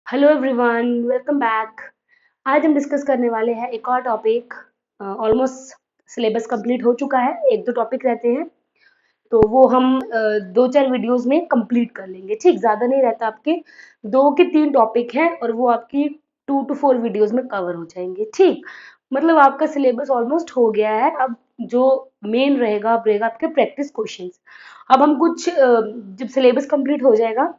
Hello everyone, welcome back. आज हम discuss करने वाले हैं एक और टॉपिक। ऑलमोस्ट सिलेबस कंप्लीट हो चुका है, एक दो टॉपिक रहते हैं तो वो हम दो चार वीडियोस में कंप्लीट कर लेंगे। ठीक, ज़्यादा नहीं रहता, आपके दो के तीन टॉपिक हैं और वो आपकी 2 to 4 वीडियोस में कवर हो जाएंगे। ठीक, मतलब आपका सिलेबस ऑलमोस्ट हो गया है। अब जो मेन रहेगा अब रहेगा आपके प्रैक्टिस क्वेश्चंस। अब हम कुछ जब सिलेबस कंप्लीट हो जाएगा,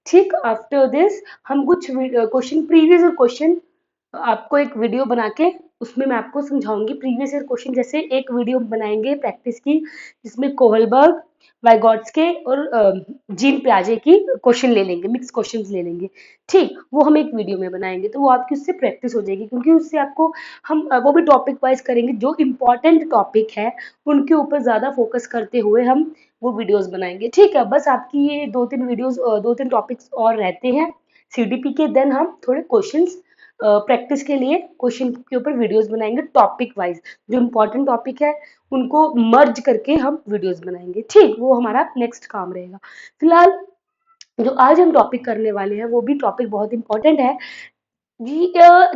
ठीक, आफ्टर दिस हम कुछ क्वेश्चन, प्रीवियस क्वेश्चन, आपको एक वीडियो बना के उसमें मैं आपको समझाऊंगी प्रीवियस ईयर क्वेश्चन। जैसे एक वीडियो बनाएंगे प्रैक्टिस की जिसमें कोहलबर्ग, वाइगॉट्स्के और जीन पियाजे की क्वेश्चन ले लेंगे, मिक्स क्वेश्चंस ले लेंगे। ठीक, वो हम एक वीडियो में बनाएंगे तो वो आपकी उससे प्रैक्टिस हो जाएगी, क्योंकि उससे आपको हम वो भी टॉपिक वाइज करेंगे। जो इम्पोर्टेंट टॉपिक है उनके ऊपर ज़्यादा फोकस करते हुए हम वो वीडियोस बनाएंगे। ठीक है, बस आपकी ये दो तीन वीडियोस, दो तीन टॉपिक्स और रहते हैं सीडीपी के। देन हम थोड़े क्वेश्चंस प्रैक्टिस के लिए क्वेश्चन के ऊपर वीडियोस बनाएंगे टॉपिक वाइज। जो इम्पोर्टेंट टॉपिक है उनको मर्ज करके हम वीडियोस बनाएंगे। ठीक, वो हमारा नेक्स्ट काम रहेगा। फिलहाल जो आज हम टॉपिक करने वाले हैं वो भी टॉपिक बहुत इंपॉर्टेंट है जी।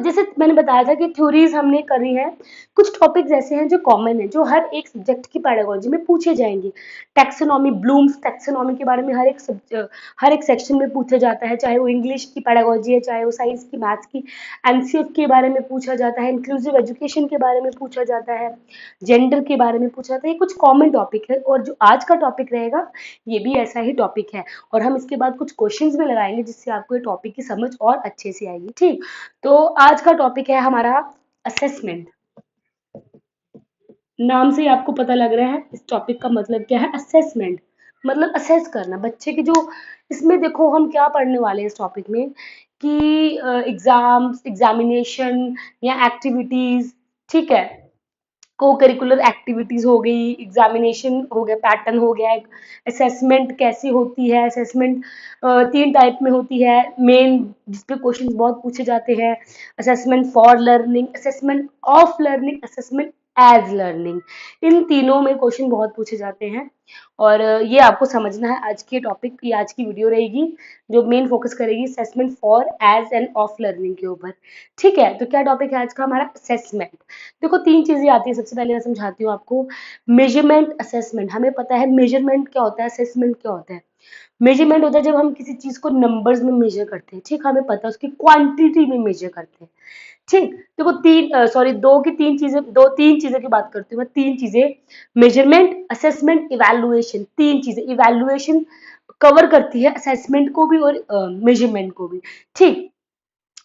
जैसे मैंने बताया था कि थ्योरीज हमने करी है। कुछ टॉपिक्स ऐसे हैं जो कॉमन है, जो हर एक सब्जेक्ट की पेडागोजी में पूछे जाएंगे। टैक्सोनॉमी, ब्लूम्स टैक्सोनॉमी के बारे में हर एक सेक्शन में पूछा जाता है, चाहे वो इंग्लिश की पेडागोजी है, चाहे वो साइंस की, मैथ्स की। एनसीएफ के बारे में पूछा जाता है, इंक्लूसिव एजुकेशन के बारे में पूछा जाता है, जेंडर के बारे में पूछा जाता है। ये कुछ कॉमन टॉपिक है और जो आज का टॉपिक रहेगा ये भी ऐसा ही टॉपिक है। और हम इसके बाद कुछ क्वेश्चंस भी लगाएंगे जिससे आपको ये टॉपिक की समझ और अच्छे से आएगी। ठीक, तो आज का टॉपिक है हमारा असेसमेंट। नाम से ही आपको पता लग रहा है इस टॉपिक का मतलब क्या है। असेसमेंट मतलब असेस करना बच्चे की जो, इसमें देखो हम क्या पढ़ने वाले हैं इस टॉपिक में कि एग्जाम्स, एग्जामिनेशन या एक्टिविटीज, ठीक है, को करिकुलर एक्टिविटीज हो गई, एग्जामिनेशन हो गया, पैटर्न हो गया, एक असेसमेंट कैसी होती है। असेसमेंट तीन टाइप में होती है मेन, जिसपे क्वेश्चन बहुत पूछे जाते हैं। Assessment for learning, assessment of learning, assessment as learning. इन तीनों में क्वेश्चन बहुत पूछे जाते हैं और ये आपको समझना है। आज की टॉपिक की आज की वीडियो रहेगी जो मेन फोकस करेगी assessment for as end of learning के ऊपर। ठीक है, तो क्या टॉपिक है आज का हमारा, असेसमेंट। देखो तीन चीजें आती है, सबसे पहले मैं समझाती हूँ आपको। Measurement, assessment. हमें पता है मेजरमेंट क्या होता है, असेसमेंट क्या होता है। मेजरमेंट होता है जब हम किसी चीज को नंबर्स में मेजर करते हैं। ठीक, हमें पता है उसकी क्वांटिटी में मेजर करते हैं। ठीक, देखो तीन, सॉरी, दो की तीन चीजें, दो तीन चीजें की बात करती हूँ मैं, तीन चीजें। Measurement, assessment, evaluation. तीन चीजें, इवैल्यूएशन कवर करती है असेसमेंट को भी और मेजरमेंट को भी। ठीक,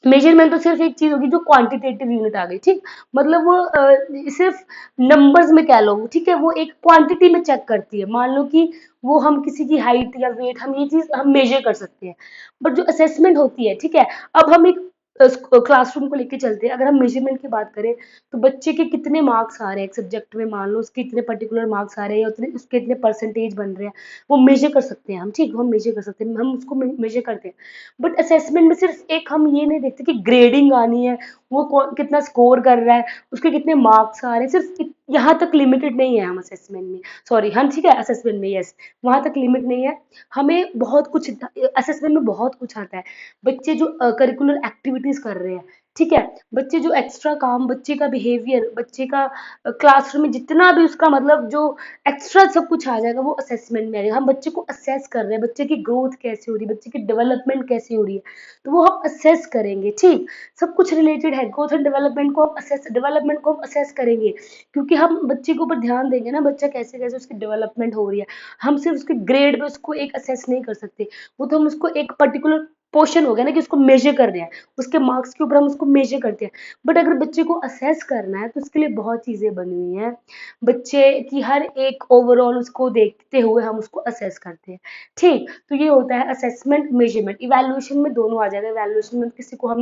मेजरमेंट तो सिर्फ एक चीज होगी जो क्वांटिटेटिव यूनिट आ गई। ठीक, मतलब वो सिर्फ नंबर्स में कह लो, ठीक है, वो एक क्वांटिटी में चेक करती है। मान लो कि वो हम किसी की हाइट या वेट, हम ये चीज हम मेजर कर सकते हैं। बट जो असेसमेंट होती है, ठीक है, अब हम एक क्लासरूम को लेके चलते हैं। अगर हम मेजरमेंट की बात करें तो बच्चे के कितने मार्क्स आ रहे हैं एक सब्जेक्ट में, मान लो उसके इतने पर्टिकुलर मार्क्स आ रहे हैं या उतने उसके इतने परसेंटेज बन रहे हैं, वो मेजर कर सकते हैं हम। ठीक, हम मेजर कर सकते हैं, हम उसको मेजर करते हैं। बट असेसमेंट में सिर्फ एक हम ये नहीं देखते कि ग्रेडिंग आनी है, वो कितना स्कोर कर रहा है, उसके कितने मार्क्स आ रहे हैं, सिर्फ यहाँ तक लिमिटेड नहीं है हम असेसमेंट में। सॉरी, हम, ठीक है, असेसमेंट में, यस, वहां तक लिमिट नहीं है। हमें बहुत कुछ असेसमेंट में बहुत कुछ आता है। बच्चे जो करिकुलर एक्टिविटीज कर रहे हैं, ठीक है, बच्चे जो एक्स्ट्रा काम, बच्चे का बिहेवियर, बच्चे का क्लासरूम में जितना भी उसका मतलब जो एक्स्ट्रा सब कुछ आ जाएगा वो असेसमेंट में आएगा। हम बच्चे को असेस कर रहे हैं, बच्चे की ग्रोथ कैसे हो रही है, बच्चे की डेवलपमेंट कैसी हो रही है, तो वो हम असेस करेंगे। ठीक, सब कुछ रिलेटेड है, ग्रोथ एंड डेवलपमेंट को हम असेस, डेवलपमेंट को हम असेस करेंगे, क्योंकि हम बच्चे के ऊपर ध्यान देंगे ना, बच्चा कैसे कैसे उसकी डेवलपमेंट हो रही है। हम सिर्फ उसके ग्रेड पे उसको एक असेस नहीं कर सकते, वो तो हम उसको एक पर्टिकुलर पोर्शन हो गया ना कि उसको मेजर कर रहे हैं, उसके मार्क्स के ऊपर हम उसको मेजर करते हैं। बट अगर बच्चे को असेस करना है तो उसके लिए बहुत चीजें बनी हुई हैं। बच्चे की हर एक ओवरऑल उसको देखते हुए हम उसको असेस करते हैं। ठीक, तो ये होता है असेसमेंट, मेजरमेंट। इवैल्यूएशन में दोनों आ जाएगा। इवैल्यूएशन में किसी को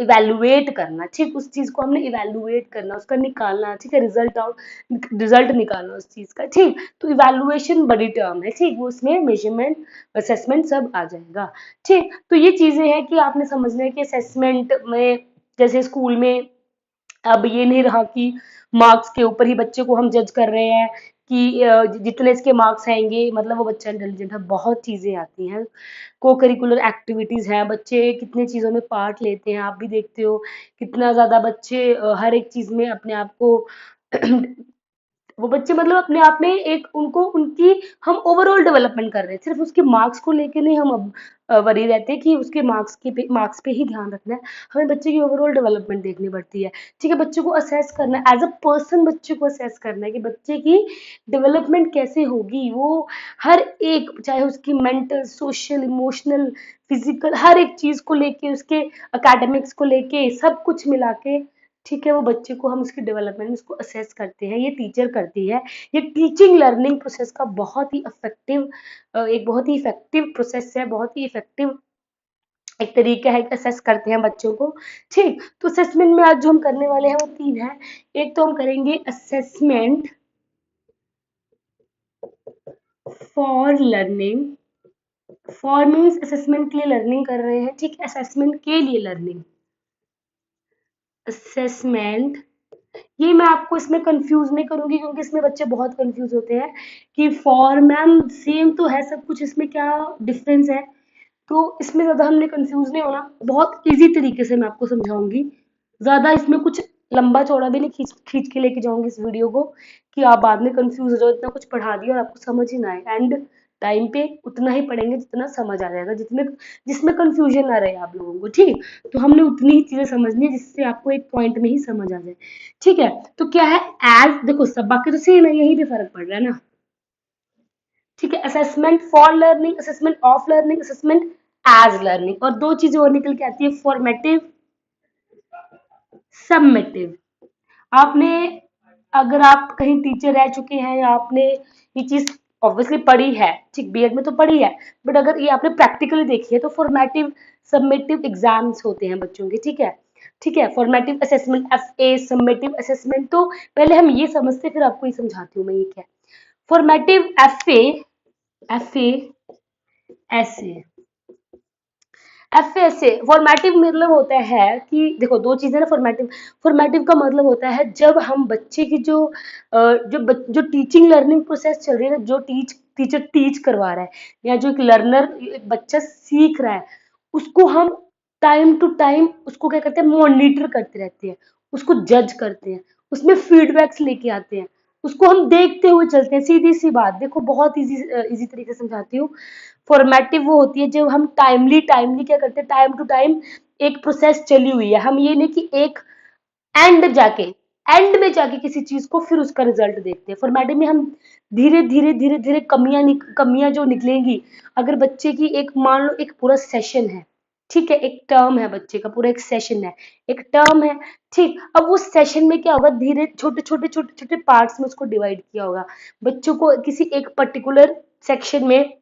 इवैल्यूएट करना, ठीक, उस चीज को हमने इवैल्यूएट करना, उसका निकालना, ठीक है, रिजल्ट निकालना उस चीज का। ठीक, तो इवैल्यूएशन बड़ी टर्म है। ठीक, वो उसमें मेजरमेंट, असेसमेंट सब आ जाएगा। ठीक, तो ये चीजें हैं कि आपने समझना है कि असेसमेंट में, जैसे स्कूल में अब ये नहीं रहा कि मार्क्स के ऊपर ही बच्चे को हम जज कर रहे हैं कि जितने इसके मार्क्स आएंगे मतलब वो बच्चा इंटेलिजेंट है। बहुत चीज़ें आती हैं, को करिकुलर एक्टिविटीज़ हैं, बच्चे कितने चीज़ों में पार्ट लेते हैं, आप भी देखते हो कितना ज़्यादा बच्चे हर एक चीज़ में अपने आप को वो बच्चे मतलब अपने आप में एक उनको उनकी हम ओवरऑल डेवलपमेंट कर रहे हैं, सिर्फ उसके मार्क्स को लेके नहीं हम अब वरी रहते हैं कि उसके मार्क्स पे ही ध्यान रखना है। हमें बच्चे की ओवरऑल डेवलपमेंट देखनी पड़ती है। ठीक है, बच्चे को असेस करना है, एज अ पर्सन बच्चे को असेस करना है कि बच्चे की डेवलपमेंट कैसे होगी। वो हर एक, चाहे उसकी मेंटल, सोशल, इमोशनल, फिजिकल, हर एक चीज को लेके, उसके एकेडमिक्स को लेके, सब कुछ मिला के, ठीक है, वो बच्चे को हम उसकी डेवलपमेंट उसको असेस करते हैं, ये टीचर करती है। ये टीचिंग लर्निंग प्रोसेस का बहुत ही इफेक्टिव एक बहुत ही इफेक्टिव प्रोसेस है, बहुत ही इफेक्टिव एक तरीका है कि असेस करते हैं बच्चों को। ठीक, तो असेसमेंट में आज जो हम करने वाले हैं वो तीन है। एक तो हम करेंगे assessment for learning. For means assessment के लिए लर्निंग कर रहे हैं, ठीक है, असेसमेंट के लिए लर्निंग। असेसमेंट, ये मैं आपको इसमें कंफ्यूज नहीं करूंगी क्योंकि इसमें बच्चे बहुत कंफ्यूज होते हैं कि फॉर मैम सेम तो है सब कुछ, इसमें क्या डिफरेंस है। तो इसमें ज़्यादा हमने कंफ्यूज नहीं होना, बहुत इजी तरीके से मैं आपको समझाऊंगी। ज़्यादा इसमें कुछ लंबा चौड़ा भी नहीं खींच खींच के लेके जाऊंगी इस वीडियो को कि आप बाद में कंफ्यूज हो जाओ, इतना कुछ पढ़ा दिया और आपको समझ ही ना आए। एंड टाइम पे उतना ही पढ़ेंगे जितना समझ आ जाएगा, जितने जिसमें कंफ्यूजन ना रहे आप लोगों को। ठीक, तो हमने उतनी ही चीजें समझनी है जिससे आपको एक पॉइंट में ही समझ आ जाए। ठीक है, तो क्या है, एज देखो सब बाकी तो सेम है, यही पे फर्क पड़ रहा है ना। ठीक है, assessment for learning, assessment of learning, assessment as learning, और दो चीजें और निकल के आती है, फॉर्मेटिव, सबमिटिव। आपने, अगर आप कहीं टीचर रह चुके हैं या आपने ये चीज ऑब्वियसली पढ़ी है, ठीक, बीएड में तो पढ़ी है, बट अगर ये आपने प्रैक्टिकली देखी है तो फॉर्मेटिव सबमिटिव एग्जाम्स होते हैं बच्चों के। ठीक है, ठीक है, formative assessment F A, submissive assessment. तो पहले हम ये समझते फिर आपको ये समझाती हूँ मैं ये क्या है। Formative F A, F A ऐसे, एफ ऐसे फॉर्मेटिव मतलब होता है कि देखो दो चीजें ना, फॉर्मेटिव, फॉर्मेटिव का मतलब होता है जब हम बच्चे की जो जो टीचिंग लर्निंग प्रोसेस चल रही है ना, जो टीचर टीच करवा रहा है या जो एक लर्नर, एक बच्चा सीख रहा है, उसको हम टाइम टू टाइम उसको क्या करते हैं, मॉनिटर करते रहते हैं, उसको जज करते हैं, उसमें फीडबैक्स लेके आते हैं, उसको हम देखते हुए चलते हैं। सीधी सी बात देखो, बहुत इजी इजी तरीके से समझाती हूँ। फॉर्मेटिव वो होती है जब हम टाइमली टाइमली क्या करते हैं, टाइम टू टाइम एक प्रोसेस चली हुई है, हम ये नहीं कि एक एंड जाके एंड में जाके किसी चीज को फिर उसका रिजल्ट देखते हैं। फॉर्मेटिव में हम धीरे धीरे धीरे धीरे कमियां जो निकलेंगी, अगर बच्चे की एक मान लो एक पूरा सेशन है, ठीक है, एक टर्म है, बच्चे का पूरा एक सेशन है, एक टर्म है, ठीक, अब वो सेशन में क्या होगा, धीरे छोटे छोटे छोटे छोटे पार्ट्स में उसको डिवाइड किया होगा। बच्चों को किसी एक पर्टिकुलर सेक्शन में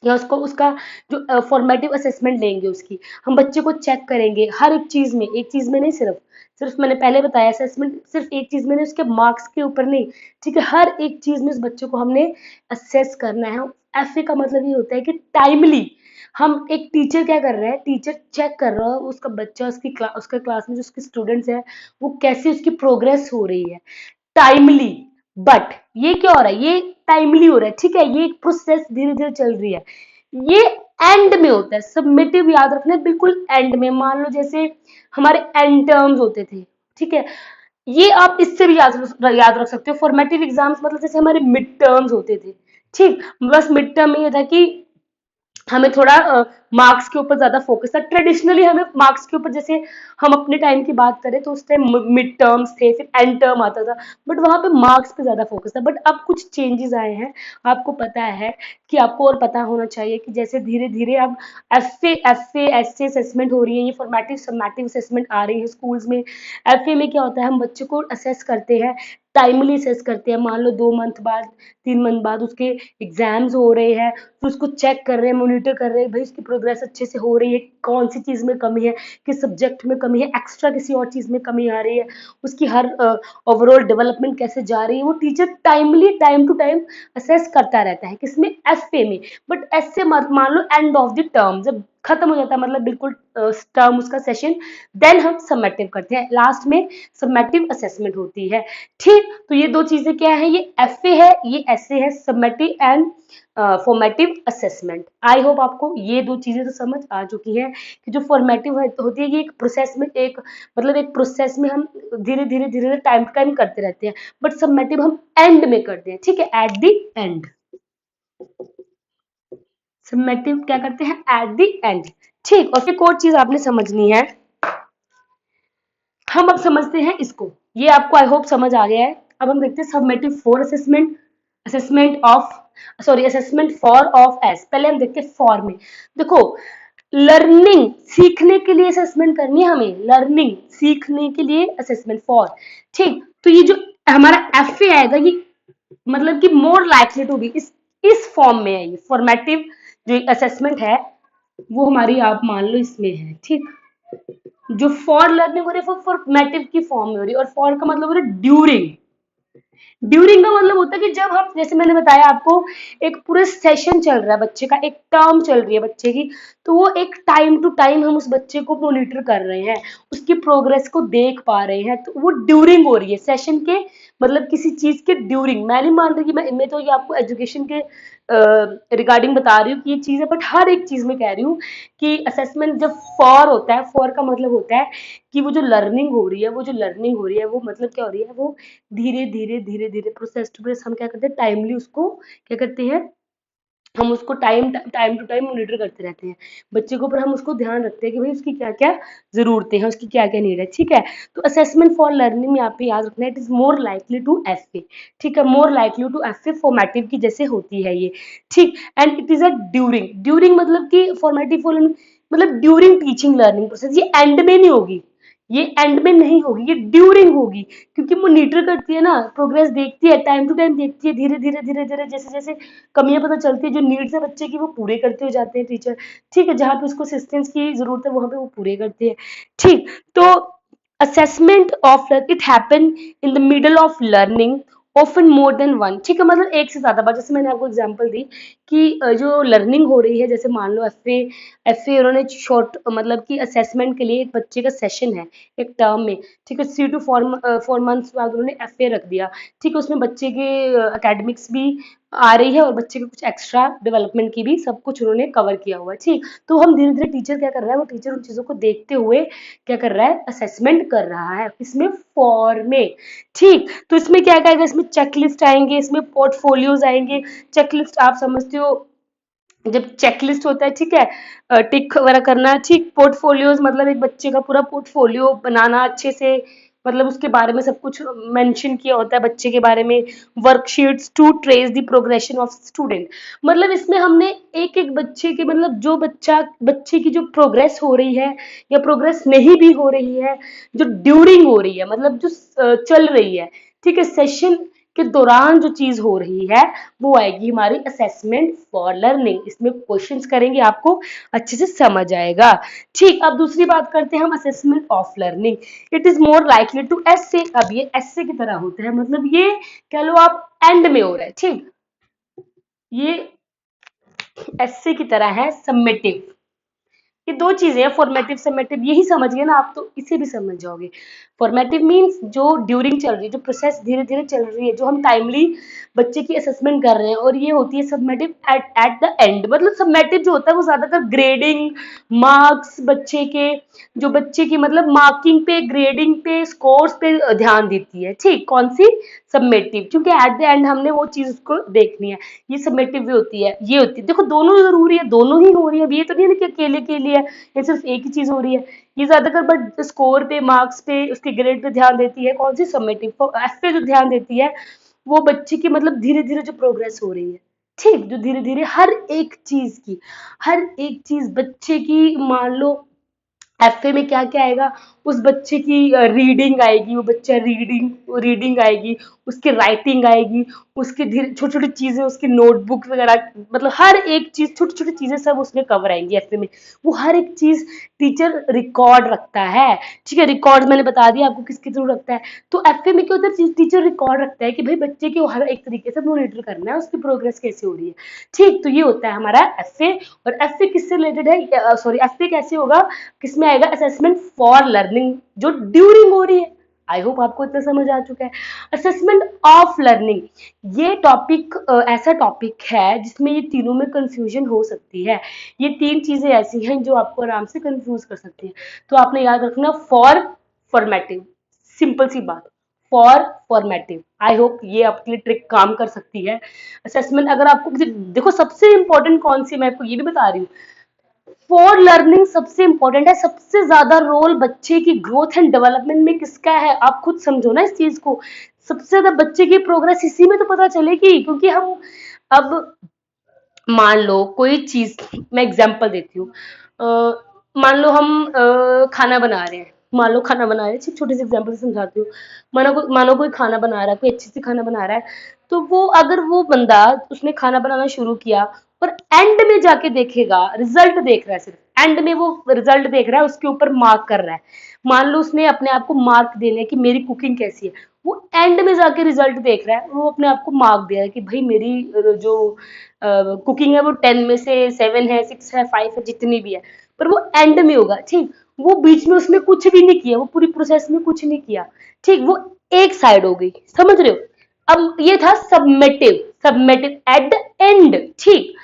या उसको उसका जो फॉर्मेटिव असेसमेंट लेंगे, उसकी हम बच्चे को चेक करेंगे हर एक चीज में, एक चीज में नहीं, सिर्फ सिर्फ मैंने पहले बताया असेसमेंट सिर्फ एक चीज में नहीं, उसके मार्क्स के ऊपर नहीं, ठीक है, हर एक चीज में उस बच्चे को हमने असेस करना है। एफए का मतलब ये होता है कि टाइमली हम, एक टीचर क्या कर रहा है, टीचर चेक कर रहा है उसका बच्चा, उसका क्लास में जो उसके स्टूडेंट्स है वो कैसे उसकी प्रोग्रेस हो रही है टाइमली। बट ये क्या हो रहा है, ये टाइमली हो रहा है, ठीक है, ये एक प्रोसेस धीरे धीरे चल रही है, ये एंड में होता है। सबमिटिव याद रखना है, बिल्कुल एंड में, मान लो जैसे हमारे एंड टर्म्स होते थे, ठीक है, ये आप इससे भी याद रख सकते हो। फॉर्मेटिव एग्जाम्स मतलब जैसे हमारे मिड टर्म्स होते थे, ठीक, बस मिड टर्म में ये था कि हमें थोड़ा मार्क्स के ऊपर ज्यादा फोकस था। ट्रेडिशनली हमें मार्क्स के ऊपर, जैसे हम अपने टाइम की बात करें तो उस टाइम मिड टर्म्स थे, फिर एंड टर्म आता था, बट वहां पे मार्क्स पे ज्यादा फोकस था। बट अब कुछ चेंजेस आए हैं, आपको पता है कि आपको और पता होना चाहिए कि जैसे धीरे धीरे अब एफ ए एस असेसमेंट हो रही है, ये फॉर्मेटिव सबमेटिव असेसमेंट आ रही है स्कूल्स में। एफ ए में क्या होता है, हम बच्चों को असेस करते हैं, टाइमली असेस करते हैं, मान लो 2 मंथ बाद, 3 मंथ बाद उसके एग्जाम्स हो रहे हैं, फिर उसको चेक कर रहे हैं, मॉनिटर कर रहे हैं, भाई उसकी प्रोग्रेस अच्छे से हो रही है, कौन सी चीज में कमी है, किस सब्जेक्ट में कमी है, एक्स्ट्रा किसी और चीज में कमी आ रही है, उसकी हर ओवरऑल डेवलपमेंट कैसे जा रही है, वो teacher timely time to time assess करता रहता है, किसमें, एफ ए में। बट ऐसे मान लो एंड ऑफ द टर्म जब खत्म हो जाता है, मतलब बिल्कुल टर्म उसका सेशन। देन हम सबमेटिव करते हैं, लास्ट में सबमेटिव असेसमेंट होती है। ठीक, तो ये दो चीजें क्या है, ये एफए है, ये एसए है, summative and formative assessment. I hope आपको ये दो चीजें तो समझ आ चुकी है कि जो फॉर्मेटिव होती है ये एक प्रोसेस में, एक मतलब एक प्रोसेस में हम धीरे धीरे धीरे टाइम टू टाइम करते रहते हैं, बट सबमेटिव हम एंड में करते हैं। ठीक है, एट द एंड। सबमेटिव क्या करते हैं, एट द एंड। ठीक, और एक और चीज आपने समझनी है, हम अब समझते हैं इसको, ये आपको आई होप समझ आ गया है। अब हम देखते हैं summative for assessment, assessment of, sorry assessment for of S. पहले हम देखते हैं फॉर में। देखो, लर्निंग सीखने के लिए असेसमेंट करनी है हमें, लर्निंग सीखने के लिए असेसमेंट फॉर। ठीक, तो ये जो हमारा एफ ए आएगा, ये मतलब कि मोर लाइकली टू बी, इस फॉर्म में है, ये फॉर्मेटिव जो असेसमेंट है वो हमारी आप मान लो इसमें है। ठीक, जो फॉर लर्निंग हो रही है वो फॉर्मेटिव की फॉर्म में हो रही है, और फॉर का मतलब हो रहा है ड्यूरिंग। ड्यूरिंग का मतलब होता है कि जब हम, जैसे मैंने बताया आपको, एक पूरे सेशन चल रहा है बच्चे का, एक टर्म चल रही है बच्चे की, तो वो एक टाइम टू टाइम हम उस बच्चे को मॉनिटर कर रहे हैं, उसकी प्रोग्रेस को देख पा रहे हैं, तो वो ड्यूरिंग हो रही है सेशन के, मतलब किसी चीज के ड्यूरिंग। मैं नहीं मान रही कि मैं तो ये आपको एजुकेशन के रिगार्डिंग बता रही हूँ कि ये चीज है, बट हर एक चीज में कह रही हूँ कि असेसमेंट जब फॉर होता है, फॉर का मतलब होता है कि वो जो लर्निंग हो रही है, वो जो लर्निंग हो रही है वो मतलब क्या हो रही है, वो धीरे धीरे धीरे धीरे प्रोसेस टू प्रोसेस हम क्या करते हैं, टाइमली उसको क्या करते हैं, हम उसको time time to time monitor करते रहते हैं बच्चे के ऊपर, हम उसको ध्यान रखते हैं कि भाई उसकी क्या क्या जरूरतें हैं, उसकी क्या क्या नीड है। ठीक है, तो असेसमेंट फॉर लर्निंग में आप पे याद रखना है, it is more likely to F A. ठीक है, more likely to F A, formative की जैसे होती है ये। ठीक, and it is a during, during मतलब कि फॉर्मेटिव फॉर मतलब ड्यूरिंग टीचिंग लर्निंग प्रोसेस, ये एंड में नहीं होगी, ये एंड में नहीं होगी, ये ड्यूरिंग होगी, क्योंकि मॉनिटर करती है ना, प्रोग्रेस देखती है, टाइम टू टाइम देखती है, धीरे धीरे धीरे धीरे जैसे जैसे कमियां पता चलती है, जो नीड्स है बच्चे की वो पूरे करते हो जाते हैं टीचर। ठीक है, जहाँ पे उसको असिस्टेंस की जरूरत है वहां पे वो पूरे करते हैं। ठीक, तो assessment of it happen in the middle of learning, often more than one. ठीक है, मतलब एक से ज्यादा बार, जैसे मैंने आपको एग्जांपल दी कि जो लर्निंग हो रही है, जैसे मान लो एफ ए उन्होंने शॉर्ट मतलब कि असेसमेंट के लिए एक बच्चे का सेशन है एक टर्म में। ठीक है, 3 to 4 मंथ्स बाद उन्होंने एफ ए रख दिया। ठीक है, उसमें बच्चे के एकेडमिक्स भी आ रही है और बच्चे के कुछ एक्स्ट्रा डेवलपमेंट की भी सब कुछ उन्होंने कवर किया हुआ है। ठीक, तो हम धीरे धीरे टीचर क्या कर रहा है, वो टीचर उन चीजों को देखते हुए क्या कर रहा है, असेसमेंट कर रहा है, इसमें फॉर में। ठीक, तो इसमें क्या आएगा, इसमें चेकलिस्ट आएंगे, इसमें पोर्टफोलियोज आएंगे। चेकलिस्ट आप समझते हो, जब चेकलिस्ट होता है, ठीक है, टिक वगैरह करना। ठीक, पोर्टफोलियोज मतलब एक बच्चे का पूरा पोर्टफोलियो बनाना अच्छे से, मतलब उसके बारे में सब कुछ मेंशन किया होता है बच्चे के बारे में। Worksheets to trace the progression of student, मतलब इसमें हमने एक एक बच्चे के, मतलब जो बच्चे की जो प्रोग्रेस हो रही है या प्रोग्रेस नहीं भी हो रही है, जो ड्यूरिंग हो रही है, मतलब जो चल रही है, ठीक है, सेशन के दौरान जो चीज हो रही है वो आएगी हमारी असेसमेंट फॉर लर्निंग। इसमें क्वेश्चंस करेंगे, आपको अच्छे से समझ आएगा। ठीक, अब दूसरी बात करते हैं हम assessment of learning. It is more likely to essay, अब ये एसे की तरह होता है, मतलब ये कह लो आप एंड में हो रहा है। ठीक, ये एसे की तरह है समेटिव। ये दो चीजें हैं, फॉर्मेटिव समेटिव, यही समझ गए ना आप, तो इसे भी समझ जाओगे। फॉर्मेटिव मीन्स जो ड्यूरिंग चल रही है, जो प्रोसेस धीरे धीरे चल रही है, जो हम टाइमली बच्चे की असेसमेंट कर रहे हैं, और ये होती है summative at at the end. मतलब सबमेटिव जो होता है वो ज्यादातर ग्रेडिंग, मार्क्स बच्चे के, जो बच्चे की मतलब मार्किंग पे, ग्रेडिंग पे, स्कोर्स पे ध्यान देती है। ठीक, कौन सी, सबमेटिव, क्योंकि एट द एंड हमने वो चीज उसको देखनी है। ये सबमेटिव भी होती है, ये होती है, देखो दोनों जरूरी है, दोनों ही हो रही है, अब ये तो नहीं है ना कि अकेले के लिए ये सिर्फ एक ही चीज हो रही है। ये ज्यादातर बट स्कोर पे, मार्क्स पे, उसके ग्रेड पे ध्यान देती है, कौन सी, सबमिटिव। एफ पे जो ध्यान देती है वो बच्चे की मतलब धीरे धीरे जो प्रोग्रेस हो रही है। ठीक, जो धीरे धीरे हर एक चीज की, हर एक चीज बच्चे की, मान लो एफए में क्या क्या आएगा, उस बच्चे की रीडिंग आएगी, वो बच्चा रीडिंग रीडिंग आएगी, उसकी राइटिंग आएगी, उसकी धीरे छोटी छोटी चीजें, उसकी नोटबुक वगैरह, मतलब हर एक चीज, छोटी छोटी चीजें सब उसमें कवर आएंगी एफए में। वो हर एक चीज टीचर रिकॉर्ड रखता है। ठीक है, रिकॉर्ड मैंने बता दिया आपको किसके थ्रू रखता है। तो एफए में क्या होता है, टीचर रिकॉर्ड रखता है कि भाई बच्चे की हर एक तरीके से मॉनिटर करना है, उसकी प्रोग्रेस कैसे हो रही है। ठीक, तो ये होता है हमारा एफए। और एफए किससे रिलेटेड है, सॉरी, एफए कैसे होगा, किसमें आएगा, असेसमेंट फॉर लर्निंग जो ड्यूरिंग हो रही है। आई होप आपको इतना समझ आ चुका है। असेसमेंट ऑफ लर्निंग, ये टॉपिक ऐसा टॉपिक है जिसमें ये तीनों में कंफ्यूजन हो सकती है। ये तीन चीजें ऐसी हैं जो आपको आराम से कंफ्यूज कर सकती है। तो आपने याद रखना, फॉर फॉर्मेटिव, सिंपल सी बात, फॉर फॉर्मेटिव। आई होप ये आपके लिए ट्रिक काम कर सकती है। असेसमेंट अगर आपको देखो, सबसे इंपॉर्टेंट कौन सी, मैं आपको ये भी बता रही हूँ, फॉर लर्निंग सबसे इंपॉर्टेंट है। सबसे ज्यादा रोल बच्चे की ग्रोथ एंड डेवलपमेंट में किसका है, आप खुद समझो ना इस चीज को। सबसे ज्यादा बच्चे की प्रोग्रेस इसी में तो पता चलेगी, क्योंकि हम अब मान लो कोई चीज, मैं एग्जांपल देती हूँ, मान लो हम खाना बना रहे हैं, मान लो खाना बना रहे हैं, छोटे से एग्जांपल से समझाती हूँ। मानो कोई खाना बना रहा है, कोई अच्छे से खाना बना रहा है, तो वो अगर वो बंदा, उसने खाना बनाना शुरू किया और एंड में जाके देखेगा, रिजल्ट देख रहा है, सिर्फ एंड में वो रिजल्ट देख रहा है, उसके ऊपर मार्क कर रहा है। मान लो उसने अपने आप को मार्क देने कि मेरी कुकिंग कैसी है, वो एंड में जाके रिजल्ट देख रहा है, वो अपने आप को मार्क दे रहा है कि भाई मेरी जो कुकिंग है वो 10 में से 7 है, 6 है, 5 है, जितनी भी है। पर वो एंड में होगा, ठीक। वो बीच में उसने कुछ भी नहीं किया, वो पूरी प्रोसेस में कुछ नहीं किया, ठीक। वो एक साइड हो गई, समझ रहे हो। अब ये था summative, summative eight the and, ठीक।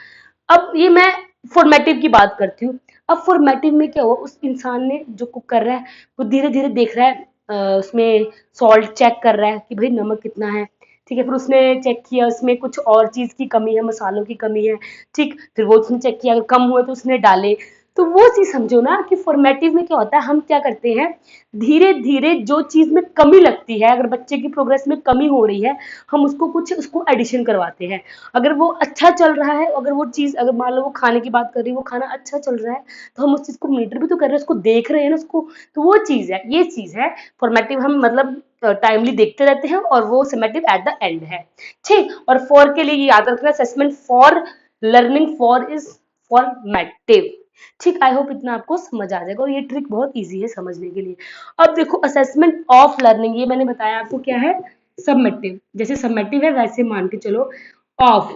अब ये मैं फॉर्मेटिव की बात करती हूँ। अब फॉर्मेटिव में क्या हुआ, उस इंसान ने जो कुक कर रहा है वो धीरे धीरे देख रहा है, उसमें सॉल्ट चेक कर रहा है कि भाई नमक कितना है, ठीक है। फिर उसने चेक किया उसमें कुछ और चीज की कमी है, मसालों की कमी है, ठीक। फिर वो उसने चेक किया, अगर कम हुए तो उसने डाले। तो वो चीज समझो ना कि फॉर्मेटिव में क्या होता है, हम क्या करते हैं, धीरे धीरे जो चीज में कमी लगती है, अगर बच्चे की प्रोग्रेस में कमी हो रही है, हम उसको एडिशन करवाते हैं। अगर वो अच्छा चल रहा है, अगर वो चीज, अगर मान लो वो खाने की बात कर रही है, वो खाना अच्छा चल रहा है, तो हम उस चीज को मॉनिटर भी तो कर रहे हैं, उसको देख रहे हैं ना उसको। तो वो चीज है, ये चीज है फॉर्मेटिव। हम मतलब टाइमली देखते रहते हैं, और वो समेटिव एट द एंड है, ठीक। और फॉर के लिए याद रखना, assessment for learning, for is formative, ठीक। आई होप इतना आपको समझ आ जाएगा, और ये ट्रिक बहुत इजी है समझने के लिए। अब देखो, असेसमेंट ऑफ लर्निंग, ये मैंने बताया आपको क्या है, सबमेटिव। जैसे सबमेटिव है वैसे मान के चलो ऑफ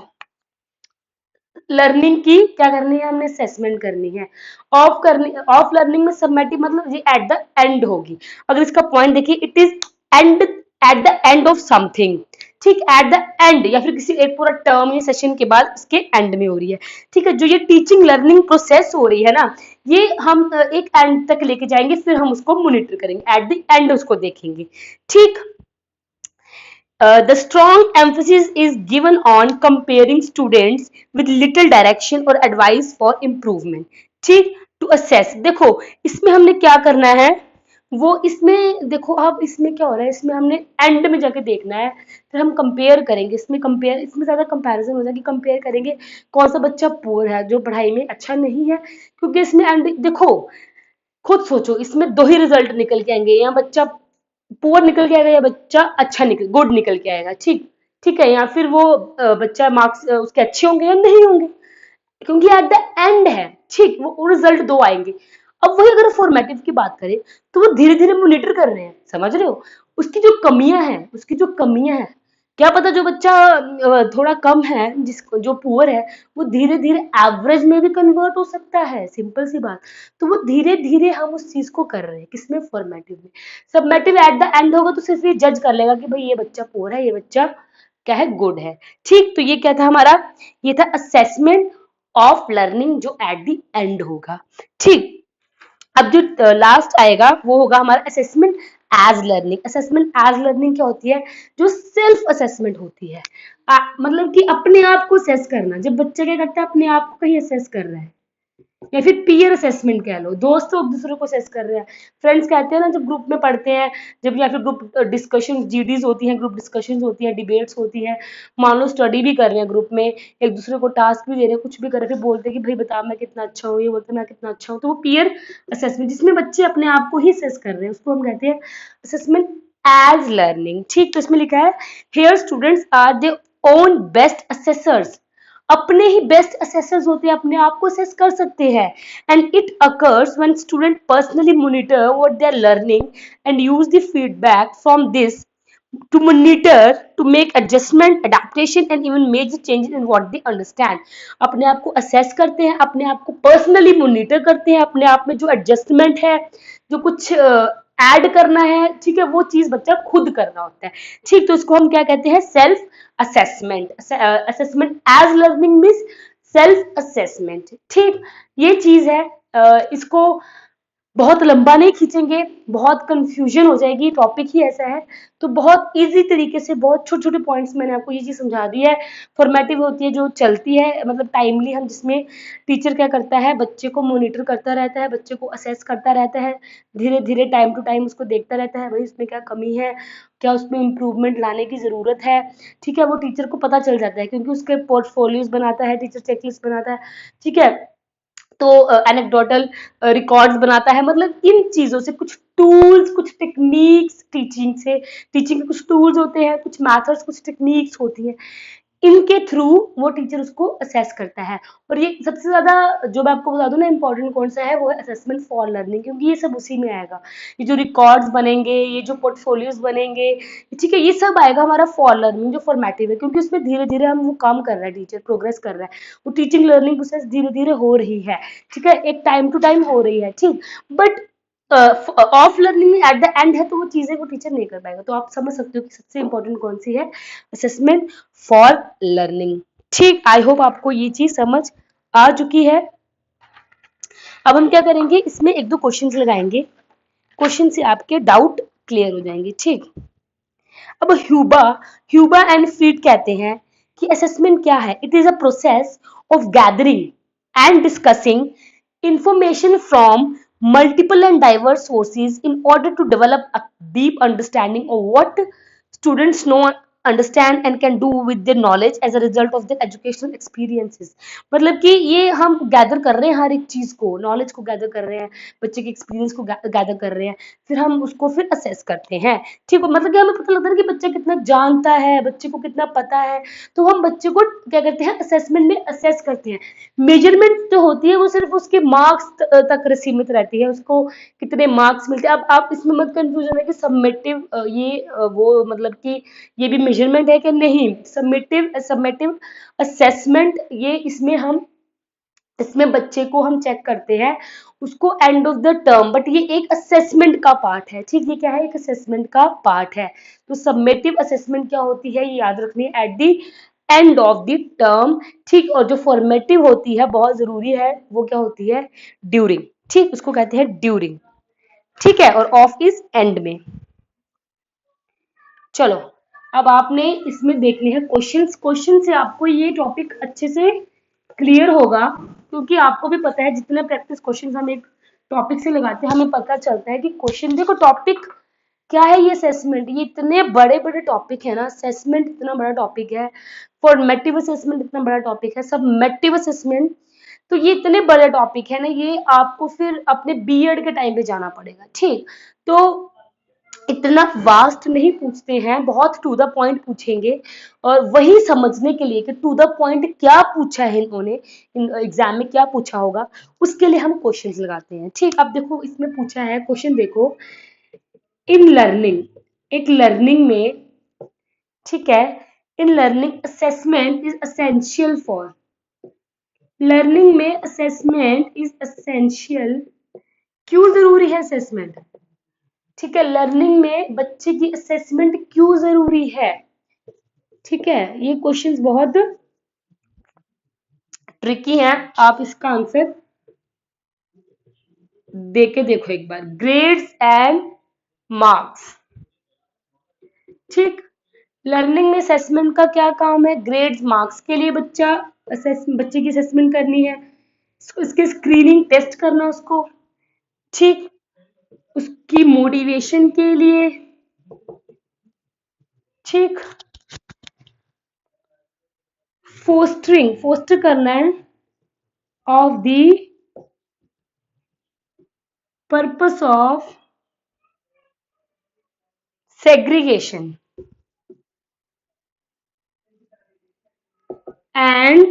लर्निंग की क्या करनी है, हमने असेसमेंट करनी है। ऑफ लर्निंग में सबमेटिव मतलब ये एट द एंड होगी। अगर इसका पॉइंट देखिए, it is and, eight the end of something, ठीक। एट द एंड, या फिर किसी एक पूरा टर्म या सेशन के बाद इसके एंड में हो रही है, ठीक है। जो ये टीचिंग लर्निंग प्रोसेस हो रही है ना, ये हम एक एंड तक लेके जाएंगे, फिर हम उसको मॉनिटर करेंगे, एट द एंड उसको देखेंगे, ठीक। The strong emphasis is given on comparing students with little direction or advice for improvement, ठीक। टू असेस, देखो इसमें हमने क्या करना है, वो इसमें देखो, अब इसमें क्या हो रहा है, इसमें हमने एंड में जाके देखना है, फिर हम कंपेयर करेंगे। इसमें ज्यादा कंपैरिजन हो जाएगी, कंपेयर करेंगे कौन सा बच्चा पुअर है, जो पढ़ाई में अच्छा नहीं है, क्योंकि इसमें एंड देखो, खुद सोचो, इसमें दो ही रिजल्ट निकल के आएंगे, या बच्चा पुअर निकल के आएगा, या बच्चा अच्छा निकल गुड निकल के आएगा, ठीक। ठीक है, या फिर वो बच्चा मार्क्स उसके अच्छे होंगे या नहीं होंगे, क्योंकि एट द एंड है, ठीक। वो रिजल्ट दो आएंगे। अब वही अगर फॉर्मेटिव की बात करें, तो वो धीरे धीरे मॉनिटर कर रहे हैं, समझ रहे हो, उसकी जो कमियां हैं, क्या पता जो बच्चा थोड़ा कम है, जिसको जो पुअर है, वो धीरे धीरे एवरेज में भी कन्वर्ट हो सकता है, सिंपल सी बात। तो वो धीरे धीरे हम उस चीज को कर रहे हैं, किसमें, फॉर्मेटिव में। सबमेटिव एट द एंड होगा तो सिर्फ ये जज कर लेगा कि भाई ये बच्चा पुअर है, ये बच्चा क्या है, गुड है, ठीक। तो ये क्या था हमारा, ये था असेसमेंट ऑफ लर्निंग, जो एट द एंड होगा, ठीक। अब जो लास्ट आएगा वो होगा हमारा assessment as learning. Assessment as learning क्या होती है, जो सेल्फ असेसमेंट होती है, मतलब कि अपने आप को असेस करना। जब बच्चा क्या करता है, अपने आप को कहीं असेस कर रहा है, या फिर पीयर असेसमेंट कह लो, दोस्त एक दूसरे को असेस कर रहे हैं। फ्रेंड्स कहते हैं ना, जब ग्रुप में पढ़ते हैं, जब या फिर ग्रुप डिस्कशन, जीडीज होती हैं, ग्रुप डिस्कशंस होती हैं, डिबेट्स होती हैं, मान लो स्टडी भी कर रहे हैं ग्रुप में, एक दूसरे को टास्क भी दे रहे हैं, कुछ भी कर रहे हैं, फिर बोलते हैं कि भाई बता मैं कितना अच्छा हूँ, ये बोलते हैं मैं कितना अच्छा हूँ। तो वो पीयर असेसमेंट, जिसमें बच्चे अपने आप को ही असेस कर रहे हैं, उसको हम कहते हैं असेसमेंट एज लर्निंग, ठीक। तो इसमें लिखा है, here students are they own best assessors, अपने ही बेस्ट असेसर्स होते हैं, अपने आप को असेस कर सकते हैं। And it occurs when student personally monitor what they are learning and use the feedback from this to monitor, to make adjustment, adaptation and even major changes in what they understand। अपने आप को assess करते हैं, अपने आप को personally monitor करते हैं, अपने आप में जो adjustment है, जो कुछ ऐड करना है, ठीक है, वो चीज बच्चा खुद करना होता है। ठीक, तो इसको हम क्या कहते हैं, self assessment. Assessment as learning means self assessment. ठीक, ये चीज है। इसको बहुत लंबा नहीं खींचेंगे, बहुत कंफ्यूजन हो जाएगी, टॉपिक ही ऐसा है। तो बहुत इजी तरीके से बहुत छोटे छोटे पॉइंट्स मैंने आपको ये चीज समझा दी है। फॉर्मेटिव होती है जो चलती है, मतलब टाइमली, हम जिसमें टीचर क्या करता है, बच्चे को मॉनिटर करता रहता है, बच्चे को असेस करता रहता है, धीरे धीरे टाइम टू टाइम उसको देखता रहता है, भाई उसमें क्या कमी है, क्या उसमें इम्प्रूवमेंट लाने की जरूरत है। ठीक है, वो टीचर को पता चल जाता है क्योंकि उसके पोर्टफोलियोज बनाता है टीचर, चेकलिस्ट बनाता है। ठीक है, तो एनेक्डोटल रिकॉर्ड्स बनाता है। मतलब इन चीजों से कुछ टूल्स, कुछ टेक्निक्स, टीचिंग के कुछ टूल्स होते हैं, कुछ मैथड्स, कुछ टेक्निक्स होती हैं, इनके थ्रू वो टीचर उसको असेस करता है। और ये सबसे ज्यादा जो मैं आपको बता दूं ना, इंपॉर्टेंट कौन सा है, वो है असेसमेंट फॉर लर्निंग, क्योंकि ये सब उसी में आएगा। ये जो रिकॉर्ड्स बनेंगे, ये जो पोर्टफोलियोज बनेंगे, ठीक है, ये सब आएगा हमारा फॉर लर्निंग जो फॉर्मेटिव है, क्योंकि उसमें धीरे धीरे हम वो काम कर रहा है, टीचर प्रोग्रेस कर रहा है, वो टीचिंग लर्निंग प्रोसेस धीरे धीरे हो रही है। ठीक है, एक टाइम टू टाइम हो रही है। ठीक, बट ऑफ लर्निंग में एट द एंड है, तो वो चीजें वो टीचर नहीं कर पाएगा। तो आप समझ सकते हो कि सबसे इंपॉर्टेंट कौन सी है, असेसमेंट फॉर लर्निंग। ठीक, आई होप आपको ये चीज समझ आ चुकी है। अब हम क्या करेंगे, इसमें एक दो क्वेश्चंस लगाएंगे, क्वेश्चन से आपके डाउट क्लियर हो जाएंगे। ठीक, अब ह्यूबा एंड फ्रीड कहते हैं कि असेसमेंट क्या है, it is a process of gathering and discussing information from multiple and diverse sources in order to develop a deep understanding of what students know, understand and can do with their knowledge as a result of their educational experiences। मतलब कि ये हम gather कर रहे हैं, हर एक चीज को, नॉलेज को गैदर कर रहे हैं, बच्चे के एक्सपीरियंस को गैदर कर रहे हैं, फिर हम उसको फिर असेस करते हैं। ठीक है, मतलब कि हमें पता लगता है कि बच्चा कितना जानता है, बच्चे को कितना पता है, तो हम बच्चे को क्या करते हैं, असेसमेंट में असेस करते हैं। मेजरमेंट जो होती है वो सिर्फ उसके मार्क्स तक सीमित रहती है, उसको कितने मार्क्स मिलते हैं। अब आप इसमें मत कंफ्यूजन है कि सबमिटिव ये वो मतलब कि ये भी मेजरमेंट है कि नहीं। सबमिटिव असेसमेंट, ये इसमें हम, इसमें बच्चे को हम चेक करते हैं उसको and of the term, but ये एक असेसमेंट का पार्ट है। ठीक, ये क्या है, एक असेसमेंट का पार्ट है। तो सबमिटिव असेसमेंट क्या होती है, ये याद रखनी है, eight the end of the term. ठीक, और जो फॉर्मेटिव होती है, बहुत जरूरी है, वो क्या होती है, ड्यूरिंग। ठीक, उसको कहते हैं ड्यूरिंग। ठीक है, और ऑफ इज एंड में। चलो, अब आपने इसमें देखने हैं क्वेश्चंस, क्वेश्चन से आपको ये टॉपिक अच्छे से क्लियर होगा, क्योंकि आपको भी पता है जितने प्रैक्टिस क्वेश्चंस हम एक टॉपिक से लगाते हैं, हमें पता चलता है कि क्वेश्चन, देखो टॉपिक क्या है, ये असेसमेंट, ये इतने बड़े बड़े टॉपिक है ना, असेसमेंट इतना बड़ा टॉपिक है, फॉर्मेटिव असेसमेंट इतना बड़ा टॉपिक है, सबमेटिव असेसमेंट, तो ये इतने बड़े टॉपिक है ना, ये आपको फिर अपने बीएड के टाइम पे जाना पड़ेगा। ठीक, तो इतना वास्ट नहीं पूछते हैं, बहुत टू द पॉइंट पूछेंगे, और वही समझने के लिए कि टू द पॉइंट क्या पूछा है इन्होंने, एग्जाम में क्या पूछा होगा, उसके लिए हम क्वेश्चंस लगाते हैं। ठीक, अब देखो इसमें पूछा है क्वेश्चन, देखो, इन लर्निंग, एक लर्निंग में, ठीक है, in learning assessment is essential for, learning में असेसमेंट इज असेंशियल, क्यों जरूरी है असेसमेंट। ठीक है, लर्निंग में बच्चे की असेसमेंट क्यों जरूरी है। ठीक है, ये क्वेश्चंस बहुत ट्रिकी हैं, आप इसका आंसर देके देखो एक बार, ग्रेड्स एंड मार्क्स। ठीक, लर्निंग में असेसमेंट का क्या काम है, ग्रेड्स मार्क्स के लिए बच्चे की असेसमेंट करनी है, उसके स्क्रीनिंग टेस्ट करना उसको। ठीक, उसकी मोटिवेशन के लिए। ठीक, फोस्टर करना है of the purpose of segregation. And